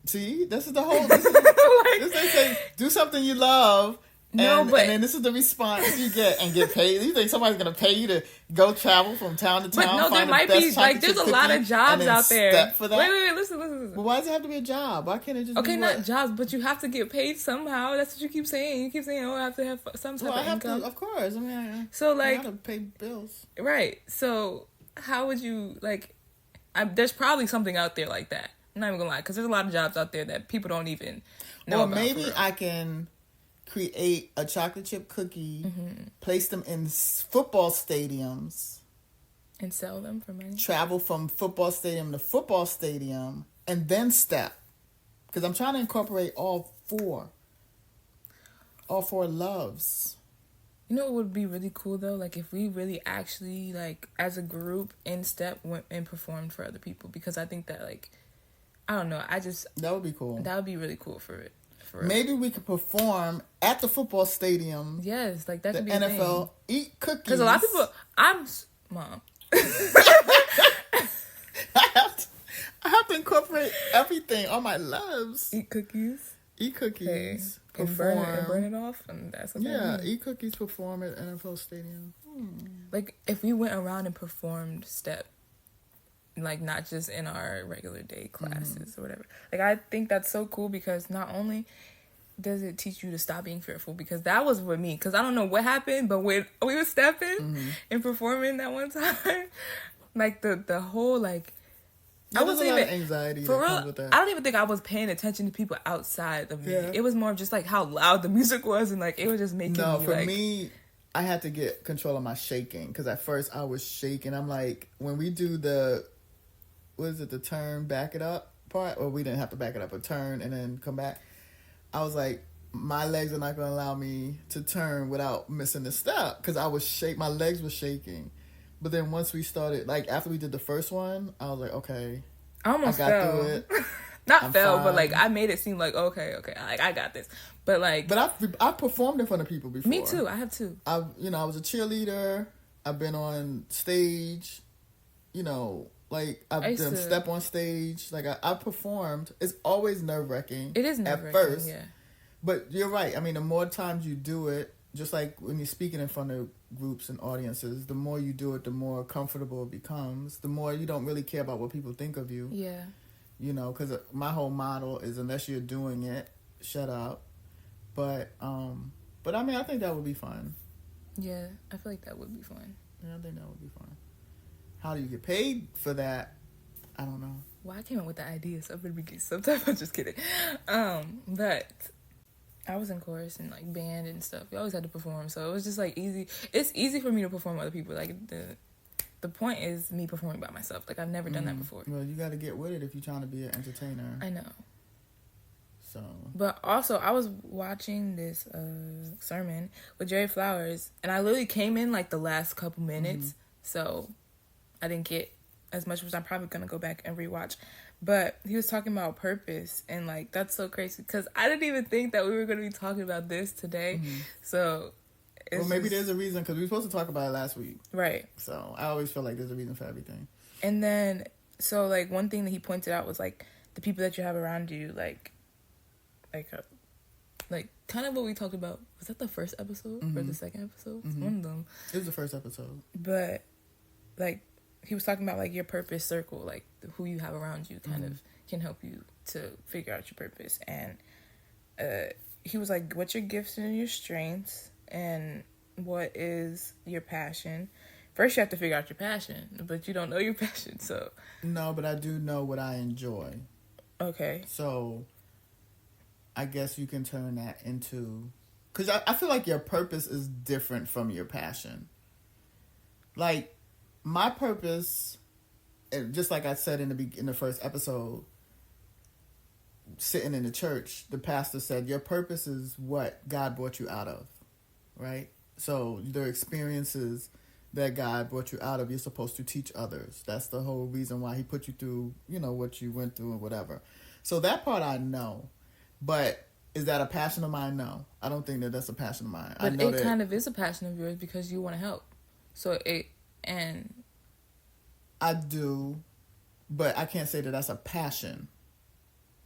See, this is the whole... This they say, do something you love... And then this is the response you get and get paid. You think somebody's going to pay you to go travel from town to town? But no, there might be, like, there's a lot of jobs out there. For that? Wait, listen. Well, why does it have to be a job? Why can't it just be not what? jobs, but you have to get paid somehow. That's what you keep saying. You keep saying, oh, I have to have some type of income. Of course. I mean, so, like, I have to pay bills. Right. So, how would you, like, there's probably something out there like that. I'm not even going to lie, because there's a lot of jobs out there that people don't even know about. Or maybe I can... create a chocolate chip cookie, place them in football stadiums, and sell them for money. Travel from football stadium to football stadium, and then step. Because I'm trying to incorporate all four loves. You know what would be really cool though? Like if we really actually like as a group in step went and performed for other people. Because I think that like I don't know. That would be cool. That would be really cool for it. Maybe we could perform at the football stadium. Yes, like that could be NFL. A thing. Eat cookies. Because a lot of people, Mom. I have to incorporate everything. All my loves. Eat cookies. Okay. Perform and burn it off, and that's what that means. Eat cookies. Perform at NFL stadium. Like if we went around and performed step. Like not just in our regular day classes or whatever. Like I think that's so cool because not only does it teach you to stop being fearful, because that was with me, because I don't know what happened, but when we were stepping and performing that one time, like the whole like I wasn't even anxiety for that real. Comes with that. I don't even think I was paying attention to people outside of me. Yeah. It was more of just like how loud the music was and like it was just making me for like... me, I had to get control of my shaking because at first I was shaking. I'm like, when we do the turn, back it up part? Or we didn't have to back it up, a turn and then come back. I was like, my legs are not going to allow me to turn without missing the step because my legs were shaking. But then once we started, like after we did the first one, I was like, okay, I almost got fell. through it. Not fell, fine. But like I made it seem like okay, like I got this. But I've performed in front of people before. Me too. I have too. I was a cheerleader. I've been on stage. Like I've done step on stage. Like I performed. It's always nerve-wracking. It is nerve-wracking at first. Yeah. But you're right. I mean, the more times you do it, just like when you're speaking in front of groups and audiences, the more you do it, the more comfortable it becomes. The more you don't really care about what people think of you. Yeah. Because my whole model is unless you're doing it, shut up. But I mean, I think that would be fun. Yeah, I feel like that would be fun. Yeah, I think that would be fun. How do you get paid for that? I don't know. Well, I came up with the idea, so I'm gonna be sometimes. I'm just kidding. But I was in chorus and like band and stuff. We always had to perform, so it was just like easy. It's easy for me to perform with other people. Like the point is me performing by myself. Like I've never done that before. Well, you got to get with it if you're trying to be an entertainer. I know. So. But also, I was watching this sermon with Jerry Flowers, and I literally came in like the last couple minutes, so I didn't get as much, which I'm probably gonna go back and rewatch. But he was talking about purpose, and like that's so crazy because I didn't even think that we were gonna be talking about this today. So, Well, maybe there's a reason because we were supposed to talk about it last week, right? So I always feel like there's a reason for everything. And then, so like one thing that he pointed out was like the people that you have around you, like kind of what we talked about. Was that the first episode or the second episode? One of them. It was the first episode. But like he was talking about like your purpose circle, like who you have around you kind of can help you to figure out your purpose. And he was like, what's your gifts and your strengths, and what is your passion? First you have to figure out your passion, but you don't know your passion, so. No, but I do know what I enjoy. Okay. So I guess you can turn that into, because I feel like your purpose is different from your passion. Like my purpose, just like I said in the first episode, sitting in the church, the pastor said your purpose is what God brought you out of, right? So the experiences that God brought you out of, you're supposed to teach others. That's the whole reason why he put you through, what you went through and whatever. So that part I know. But is that a passion of mine? No. I don't think that that's a passion of mine. But I know it kind of is a passion of yours because you want to help. So and I do, but I can't say that that's a passion.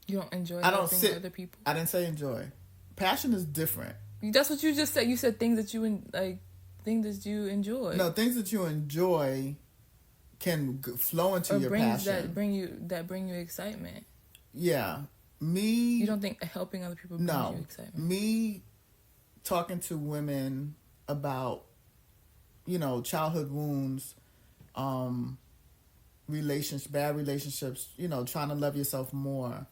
You don't enjoy helping other people? I didn't say enjoy. Passion is different. That's what you just said. You said things that you enjoy. No, things that you enjoy can flow into your passion. That bring you excitement. Yeah. You don't think helping other people brings you excitement? Me talking to women about, childhood wounds, bad relationships, trying to love yourself more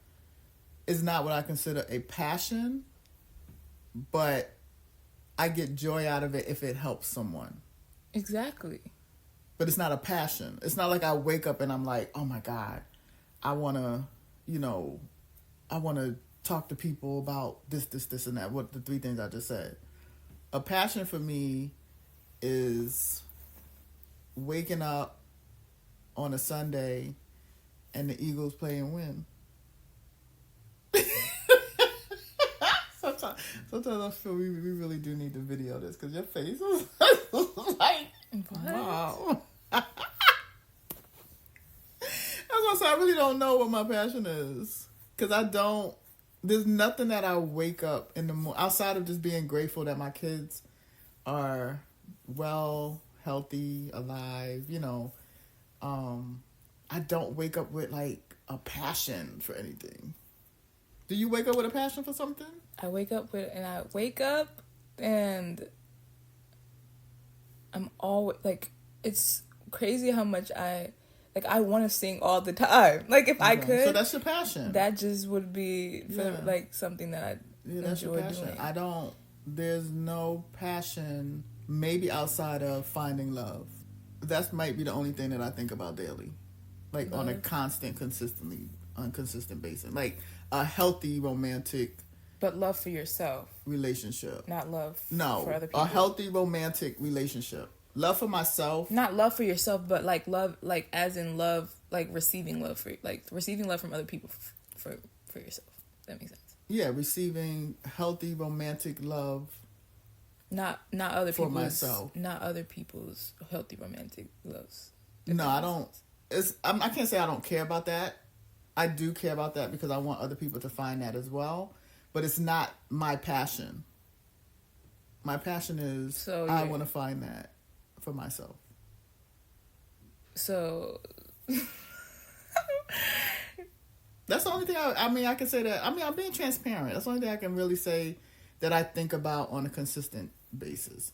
is not what I consider a passion, but I get joy out of it if it helps someone. Exactly. But it's not a passion. It's not like I wake up and I'm like, oh my God, I want to, talk to people about this, and that. What the three things I just said. A passion for me is waking up on a Sunday and the Eagles play and win. Sometimes I feel we really do need to video this because your face is like, what? Wow. That's why I say I really don't know what my passion is. Because there's nothing that I wake up in the morning, outside of just being grateful that my kids are well, healthy, alive, I don't wake up with like a passion for anything. Do you wake up with a passion for something? I wake up and I'm always like, it's crazy how much I want to sing all the time. Like if I could. So that's your passion. That just would be something that I enjoy doing. There's no passion maybe outside of finding love. That might be the only thing that I think about daily. Like love. On a consistent basis. Like a healthy romantic. But love for yourself. Relationship. Not love for other people. A healthy romantic relationship. Love for myself. Not love for yourself, but like love, like as in love, like receiving love receiving love from other people for yourself. That makes sense. Yeah, receiving healthy romantic love. Not other for people's. Myself. Not other people's healthy romantic loves. No, I don't. I can't say I don't care about that. I do care about that because I want other people to find that as well. But it's not my passion. My passion is I want to find that for myself. So that's the only thing I can say that. I'm being transparent. That's the only thing I can really say that I think about on a consistent basis.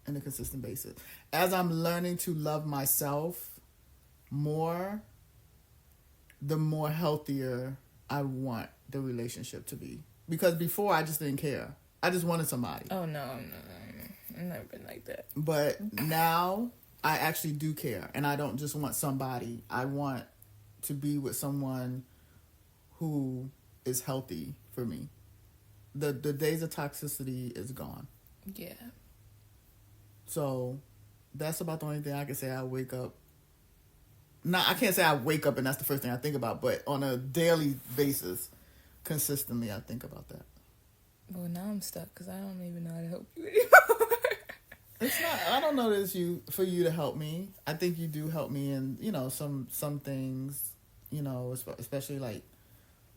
on a consistent basis. As I'm learning to love myself more, the more healthier I want the relationship to be. Because before I just didn't care. I just wanted somebody. Oh no, I've never been like that. But now I actually do care, and I don't just want somebody. I want to be with someone who is healthy for me. The days of toxicity is gone. Yeah. So that's about the only thing I can say. I wake up. I can't say I wake up and that's the first thing I think about, but on a daily basis, consistently, I think about that. Well, now I'm stuck because I don't even know how to help you anymore. It's not. I don't know this for you to help me. I think you do help me in some things. Especially like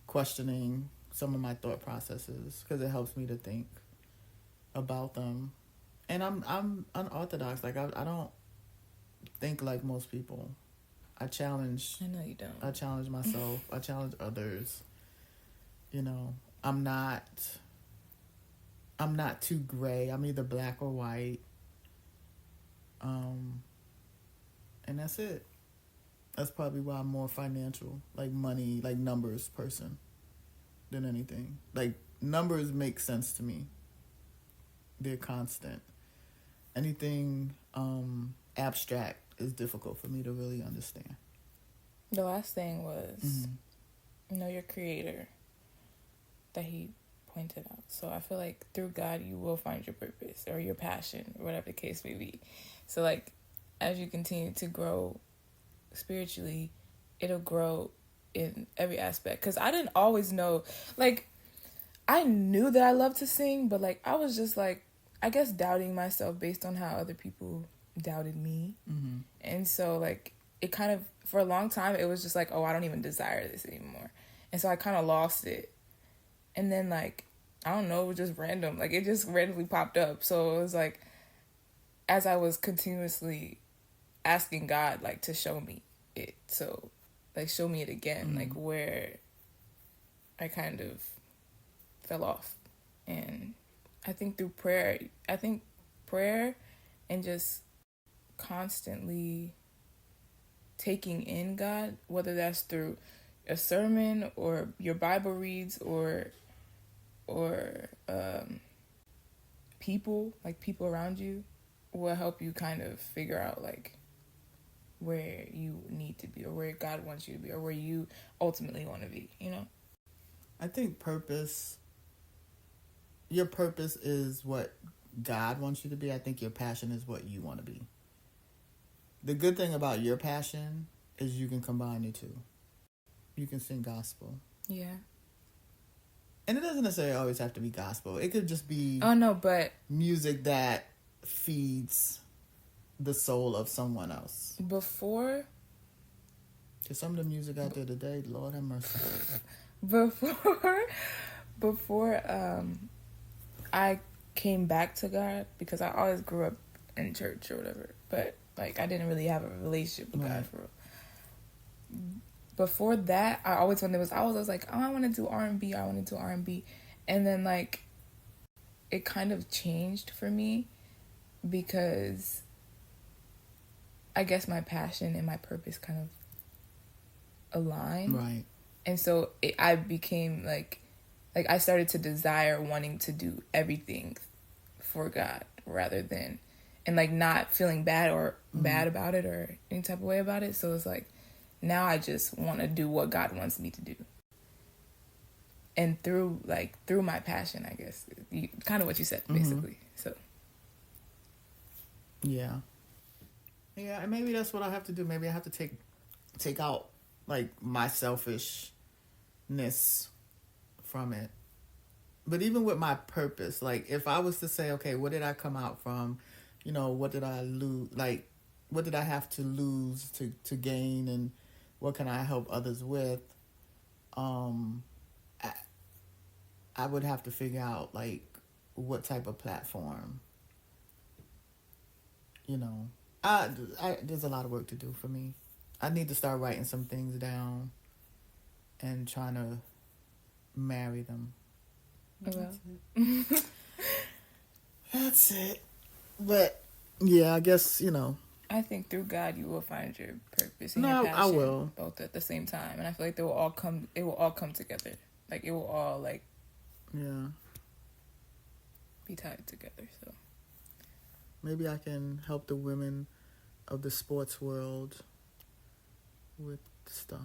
questioning some of my thought processes because it helps me to think about them. And I'm unorthodox. Like I don't think like most people. I challenge. I know you don't. I challenge myself. I challenge others. I'm not too gray. I'm either black or white. And that's it. That's probably why I'm more financial, like money, like numbers person than anything. Like numbers make sense to me. They're constant. Anything abstract is difficult for me to really understand. The last thing was know your creator that he pointed out. So I feel like through God you will find your purpose or your passion, or whatever the case may be. So like as you continue to grow spiritually, it'll grow in every aspect. Because I didn't always know, like I knew that I loved to sing, but like I was just like, I guess doubting myself based on how other people doubted me. And so like it kind of, for a long time it was just like, oh, I don't even desire this anymore. And so I kind of lost it. And then like, I don't know, it was just random. Like it just randomly popped up. So it was like, as I was continuously asking God like to show me it, so like show me it again, like where I kind of fell off. And I think through prayer and just constantly taking in God, whether that's through a sermon or your Bible reads or people around you, will help you kind of figure out like where you need to be or where God wants you to be or where you ultimately want to be, I think your purpose is what God wants you to be. I think your passion is what you want to be. The good thing about your passion is you can combine the two. You can sing gospel. Yeah. And it doesn't necessarily always have to be gospel. It could just be but music that feeds the soul of someone else. Before, Because some of the music out there today, Lord have mercy. before I came back to God, because I always grew up in church or whatever, but like I didn't really have a relationship with God for real. Before that, I was like, oh, I want to do R&B, and then like it kind of changed for me because I guess my passion and my purpose kind of aligned. Right. And so I became like I started to desire wanting to do everything for God rather than, and like not feeling bad or bad about it or any type of way about it. So it's like, now I just want to do what God wants me to do. And through my passion, I guess, kind of what you said, basically. So. Yeah. Yeah, and maybe that's what I have to do. Maybe I have to take out like my selfishness from it. But even with my purpose, like if I was to say, okay, what did I come out from? What did I lose? Like, what did I have to lose to gain, and what can I help others with? I would have to figure out like what type of platform. There's a lot of work to do for me. I need to start writing some things down and trying to marry them. Well. That's it. But Yeah, I guess, I think through God you will find your purpose and No, your I passion will. both at the same time, and I feel like they will all come. It will all come together. Like it will all like Yeah. be tied together. So Maybe I can help the women of the sports world with stuff.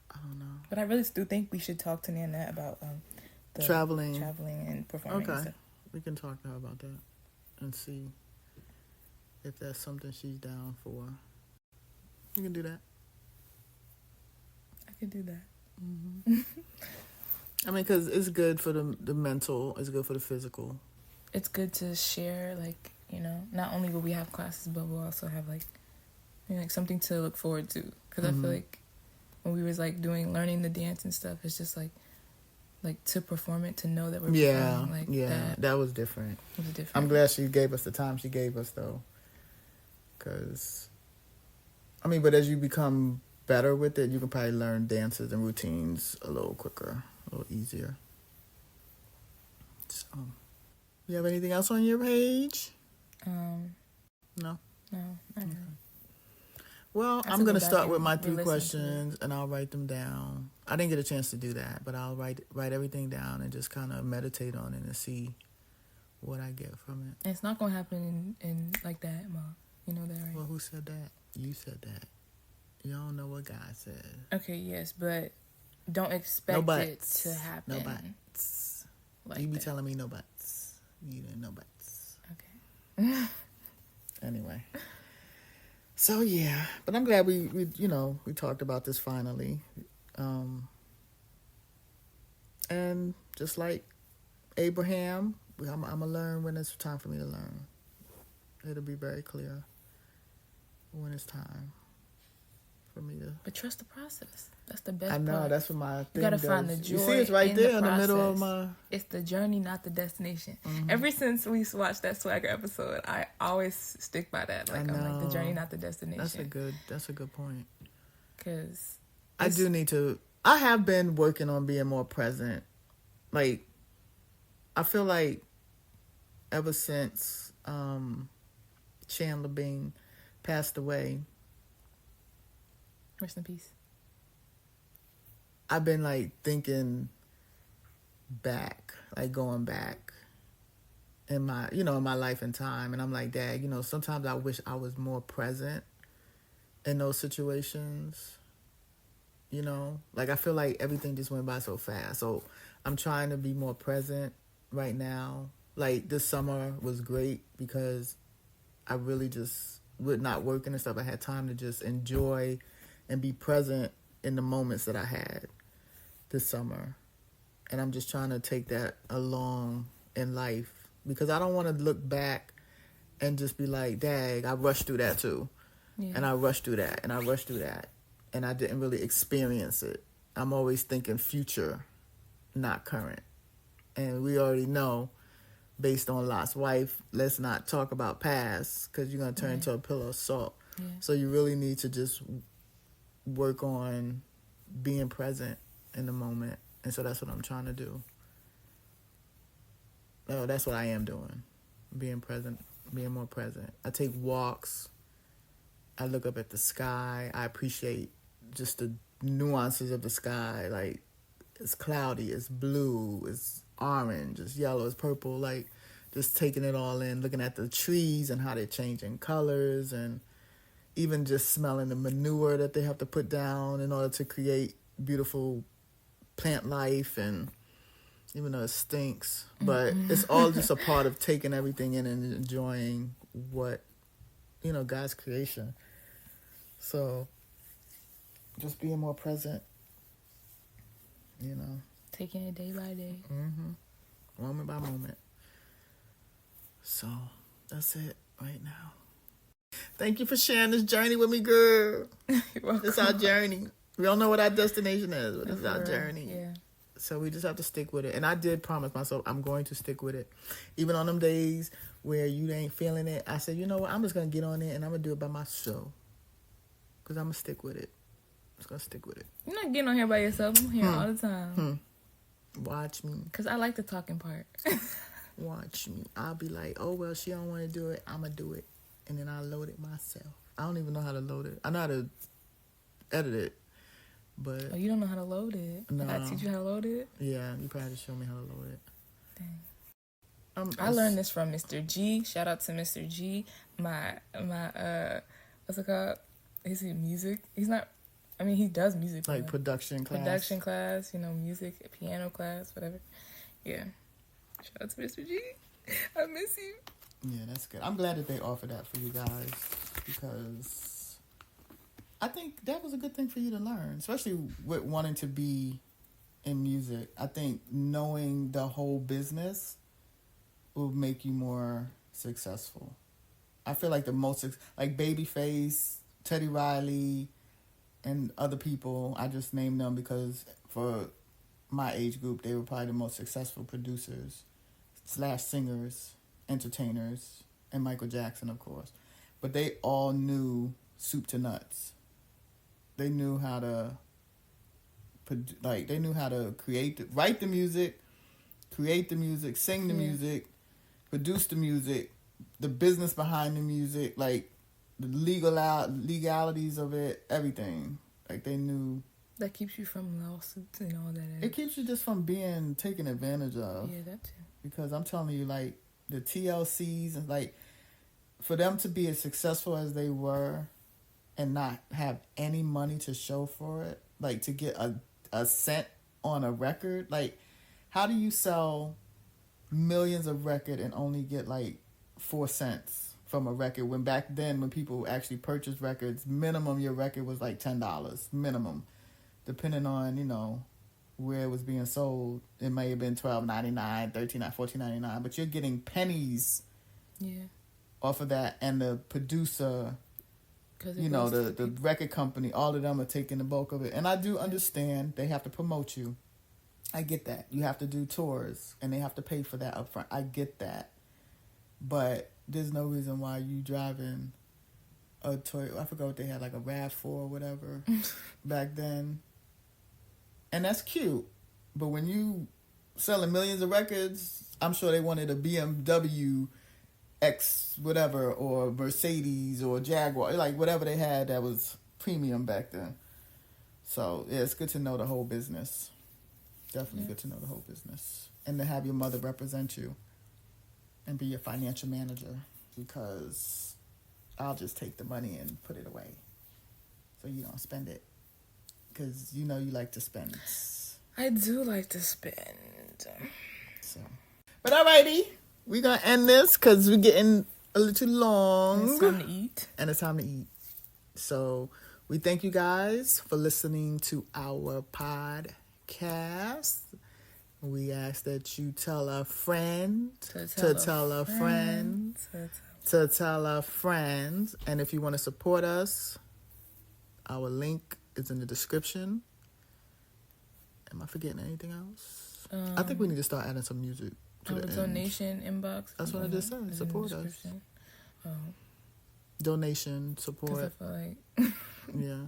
I don't know. but I really do think we should talk to Nanette about the Traveling and performing. Okay. And stuff. We can talk to her about that and see if that's something she's down for. You can do that. I could do that. I mean, because it's good for the mental, it's good for the physical. It's good to share, like, not only will we have classes, but we'll also have like something to look forward to. Because I feel like when we was like learning the dance and stuff, it's just like to perform it, to know that we're performing like that was different. It was different. I'm glad she gave us the time she gave us, though. Because, I mean, but as you become better with it, you can probably learn dances and routines a little quicker, a little easier. So, you have anything else on your page? No? No, not really. Well, I I'm going to go back start and with my 3 re-listen to questions, and I'll write them down. I didn't get a chance to do that, but I'll write everything down and just kind of meditate on it and see what I get from it. And it's not gonna happen in like that, Mom. You know that, right? Well, who said that? You said that. You don't know what God said. Okay, yes, but don't expect No it buts. to happen. No buts. Like You be that. telling me no buts. You didn't know buts. Okay. Anyway. So, yeah. But I'm glad we talked about this finally. And just like Abraham, I'm going to learn when it's time for me to learn. It'll be very clear when it's time for me to. But trust the process. That's the best I know, part. that's what my thing You gotta does. find the joy. You see, it's right in there the in the middle of process. my. It's the journey, not the destination. Ever since we watched that Swagger episode, I always stick by that. Like I'm like the journey, not the destination. That's a good point. Because I do need to. I have been working on being more present. Like, I feel like ever since Chandler Bing passed away, rest in peace. I've been like thinking back, like going back in my, in my life and time. And I'm like, Dad, sometimes I wish I was more present in those situations. Like I feel like everything just went by so fast. So I'm trying to be more present right now. Like this summer was great because I really just, with not working and stuff, I had time to just enjoy and be present in the moments that I had this summer. And I'm just trying to take that along in life because I don't want to look back and just be like, dang, I rushed through that too. Yeah. And I rushed through that and I rushed through that. And I didn't really experience it. I'm always thinking future, not current. And we already know, based on Lot's wife, let's not talk about past because you're going to turn into a pillar of salt. Yeah. So you really need to just work on being present in the moment. And so that's what I'm trying to do. No, that's what I am doing. Being present, being more present. I take walks. I look up at the sky. I appreciate just the nuances of the sky. Like, it's cloudy, it's blue, it's orange, it's yellow, it's purple. Like, just taking it all in, looking at the trees and how they're changing colors, and even just smelling the manure that they have to put down in order to create beautiful plant life. And even though it stinks, but it's all just a part of taking everything in and enjoying what, God's creation. So just being more present, taking it day by day, moment by moment. So that's it right now. Thank you for sharing this journey with me, girl. You're welcome. It's our journey. We don't know what our destination is, but it's our journey. Yeah. So we just have to stick with it. And I did promise myself I'm going to stick with it. Even on them days where you ain't feeling it, I said, you know what? I'm just going to get on it and I'm going to do it by myself. Because I'm going to stick with it. I'm just going to stick with it. You're not getting on here by yourself. I'm here all the time. Watch me. Because I like the talking part. Watch me. I'll be like, oh, well, she don't want to do it. I'm going to do it. and then I load it myself. I don't even know how to load it. I know how to edit it, but Oh, you don't know how to load it? No. I teach you how to load it? yeah, you probably have to show me how to load it. Dang. I learned this from Mr. G. Shout out to Mr. G. My what's it called? Is he music? He's not. I mean, he does music. Like production class. Production class, music, piano class, whatever. Yeah. Shout out to Mr. G. I miss you. Yeah, that's good. I'm glad that they offer that for you guys because I think that was a good thing for you to learn, especially with wanting to be in music. I think knowing the whole business will make you more successful. I feel like the most, like Babyface, Teddy Riley, and other people, I just named them because for my age group, they were probably the most successful producers / singers, entertainers, and Michael Jackson, of course. But they all knew soup to nuts. They knew how to, write the music, create the music, sing the music, produce the music, the business behind the music, like the legalities of it, everything. Like they knew. That keeps you from lawsuits and all that. It keeps you just from being taken advantage of. Yeah, that too. Because I'm telling you, like the TLCs and like for them to be as successful as they were and not have any money to show for it, like to get a cent on a record, like how do you sell millions of record and only get like 4 cents from a record when back then when people actually purchased records, minimum your record was like $10 minimum, depending on where it was being sold. It may have been $12.99, $13.99, $14.99, but you're getting pennies off of that, and the producer, the record company, all of them are taking the bulk of it. And I do understand they have to promote you. I get that. You have to do tours, and they have to pay for that up front. I get that. But there's no reason why you driving a Toyota. I forgot what they had, like a RAV4 or whatever back then. And that's cute. But when you selling millions of records, I'm sure they wanted a BMW X whatever or Mercedes or Jaguar, like whatever they had that was premium back then. So, yeah, it's good to know the whole business. Definitely good to know the whole business. And to have your mother represent you and be your financial manager, because I'll just take the money and put it away so you don't spend it. Because you like to spend. I do like to spend. So, but alrighty, we're going to end this because we're getting a little long. It's time to eat. And it's time to eat. So we thank you guys for listening to our podcast. We ask that you tell a friend to tell a friend to tell a friend. And if you want to support us, our link is in the description. Am I forgetting anything else? I think we need to start adding some music to the donation inbox. That's what I just said. Support us. Oh. Donation, support. I feel like yeah.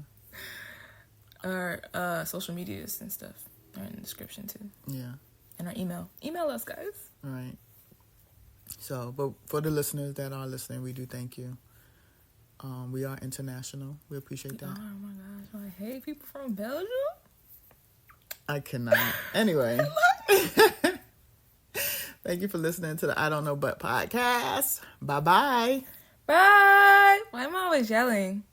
Our social medias and stuff are in the description too. Yeah. And our email. Email us, guys. All right. So, but for the listeners that are listening, we do thank you. We are international. We appreciate that. Oh my gosh. I hate people from Belgium. I cannot. Anyway. Thank you for listening to the I Don't Know But podcast. Bye-bye. Bye. Why am I always yelling?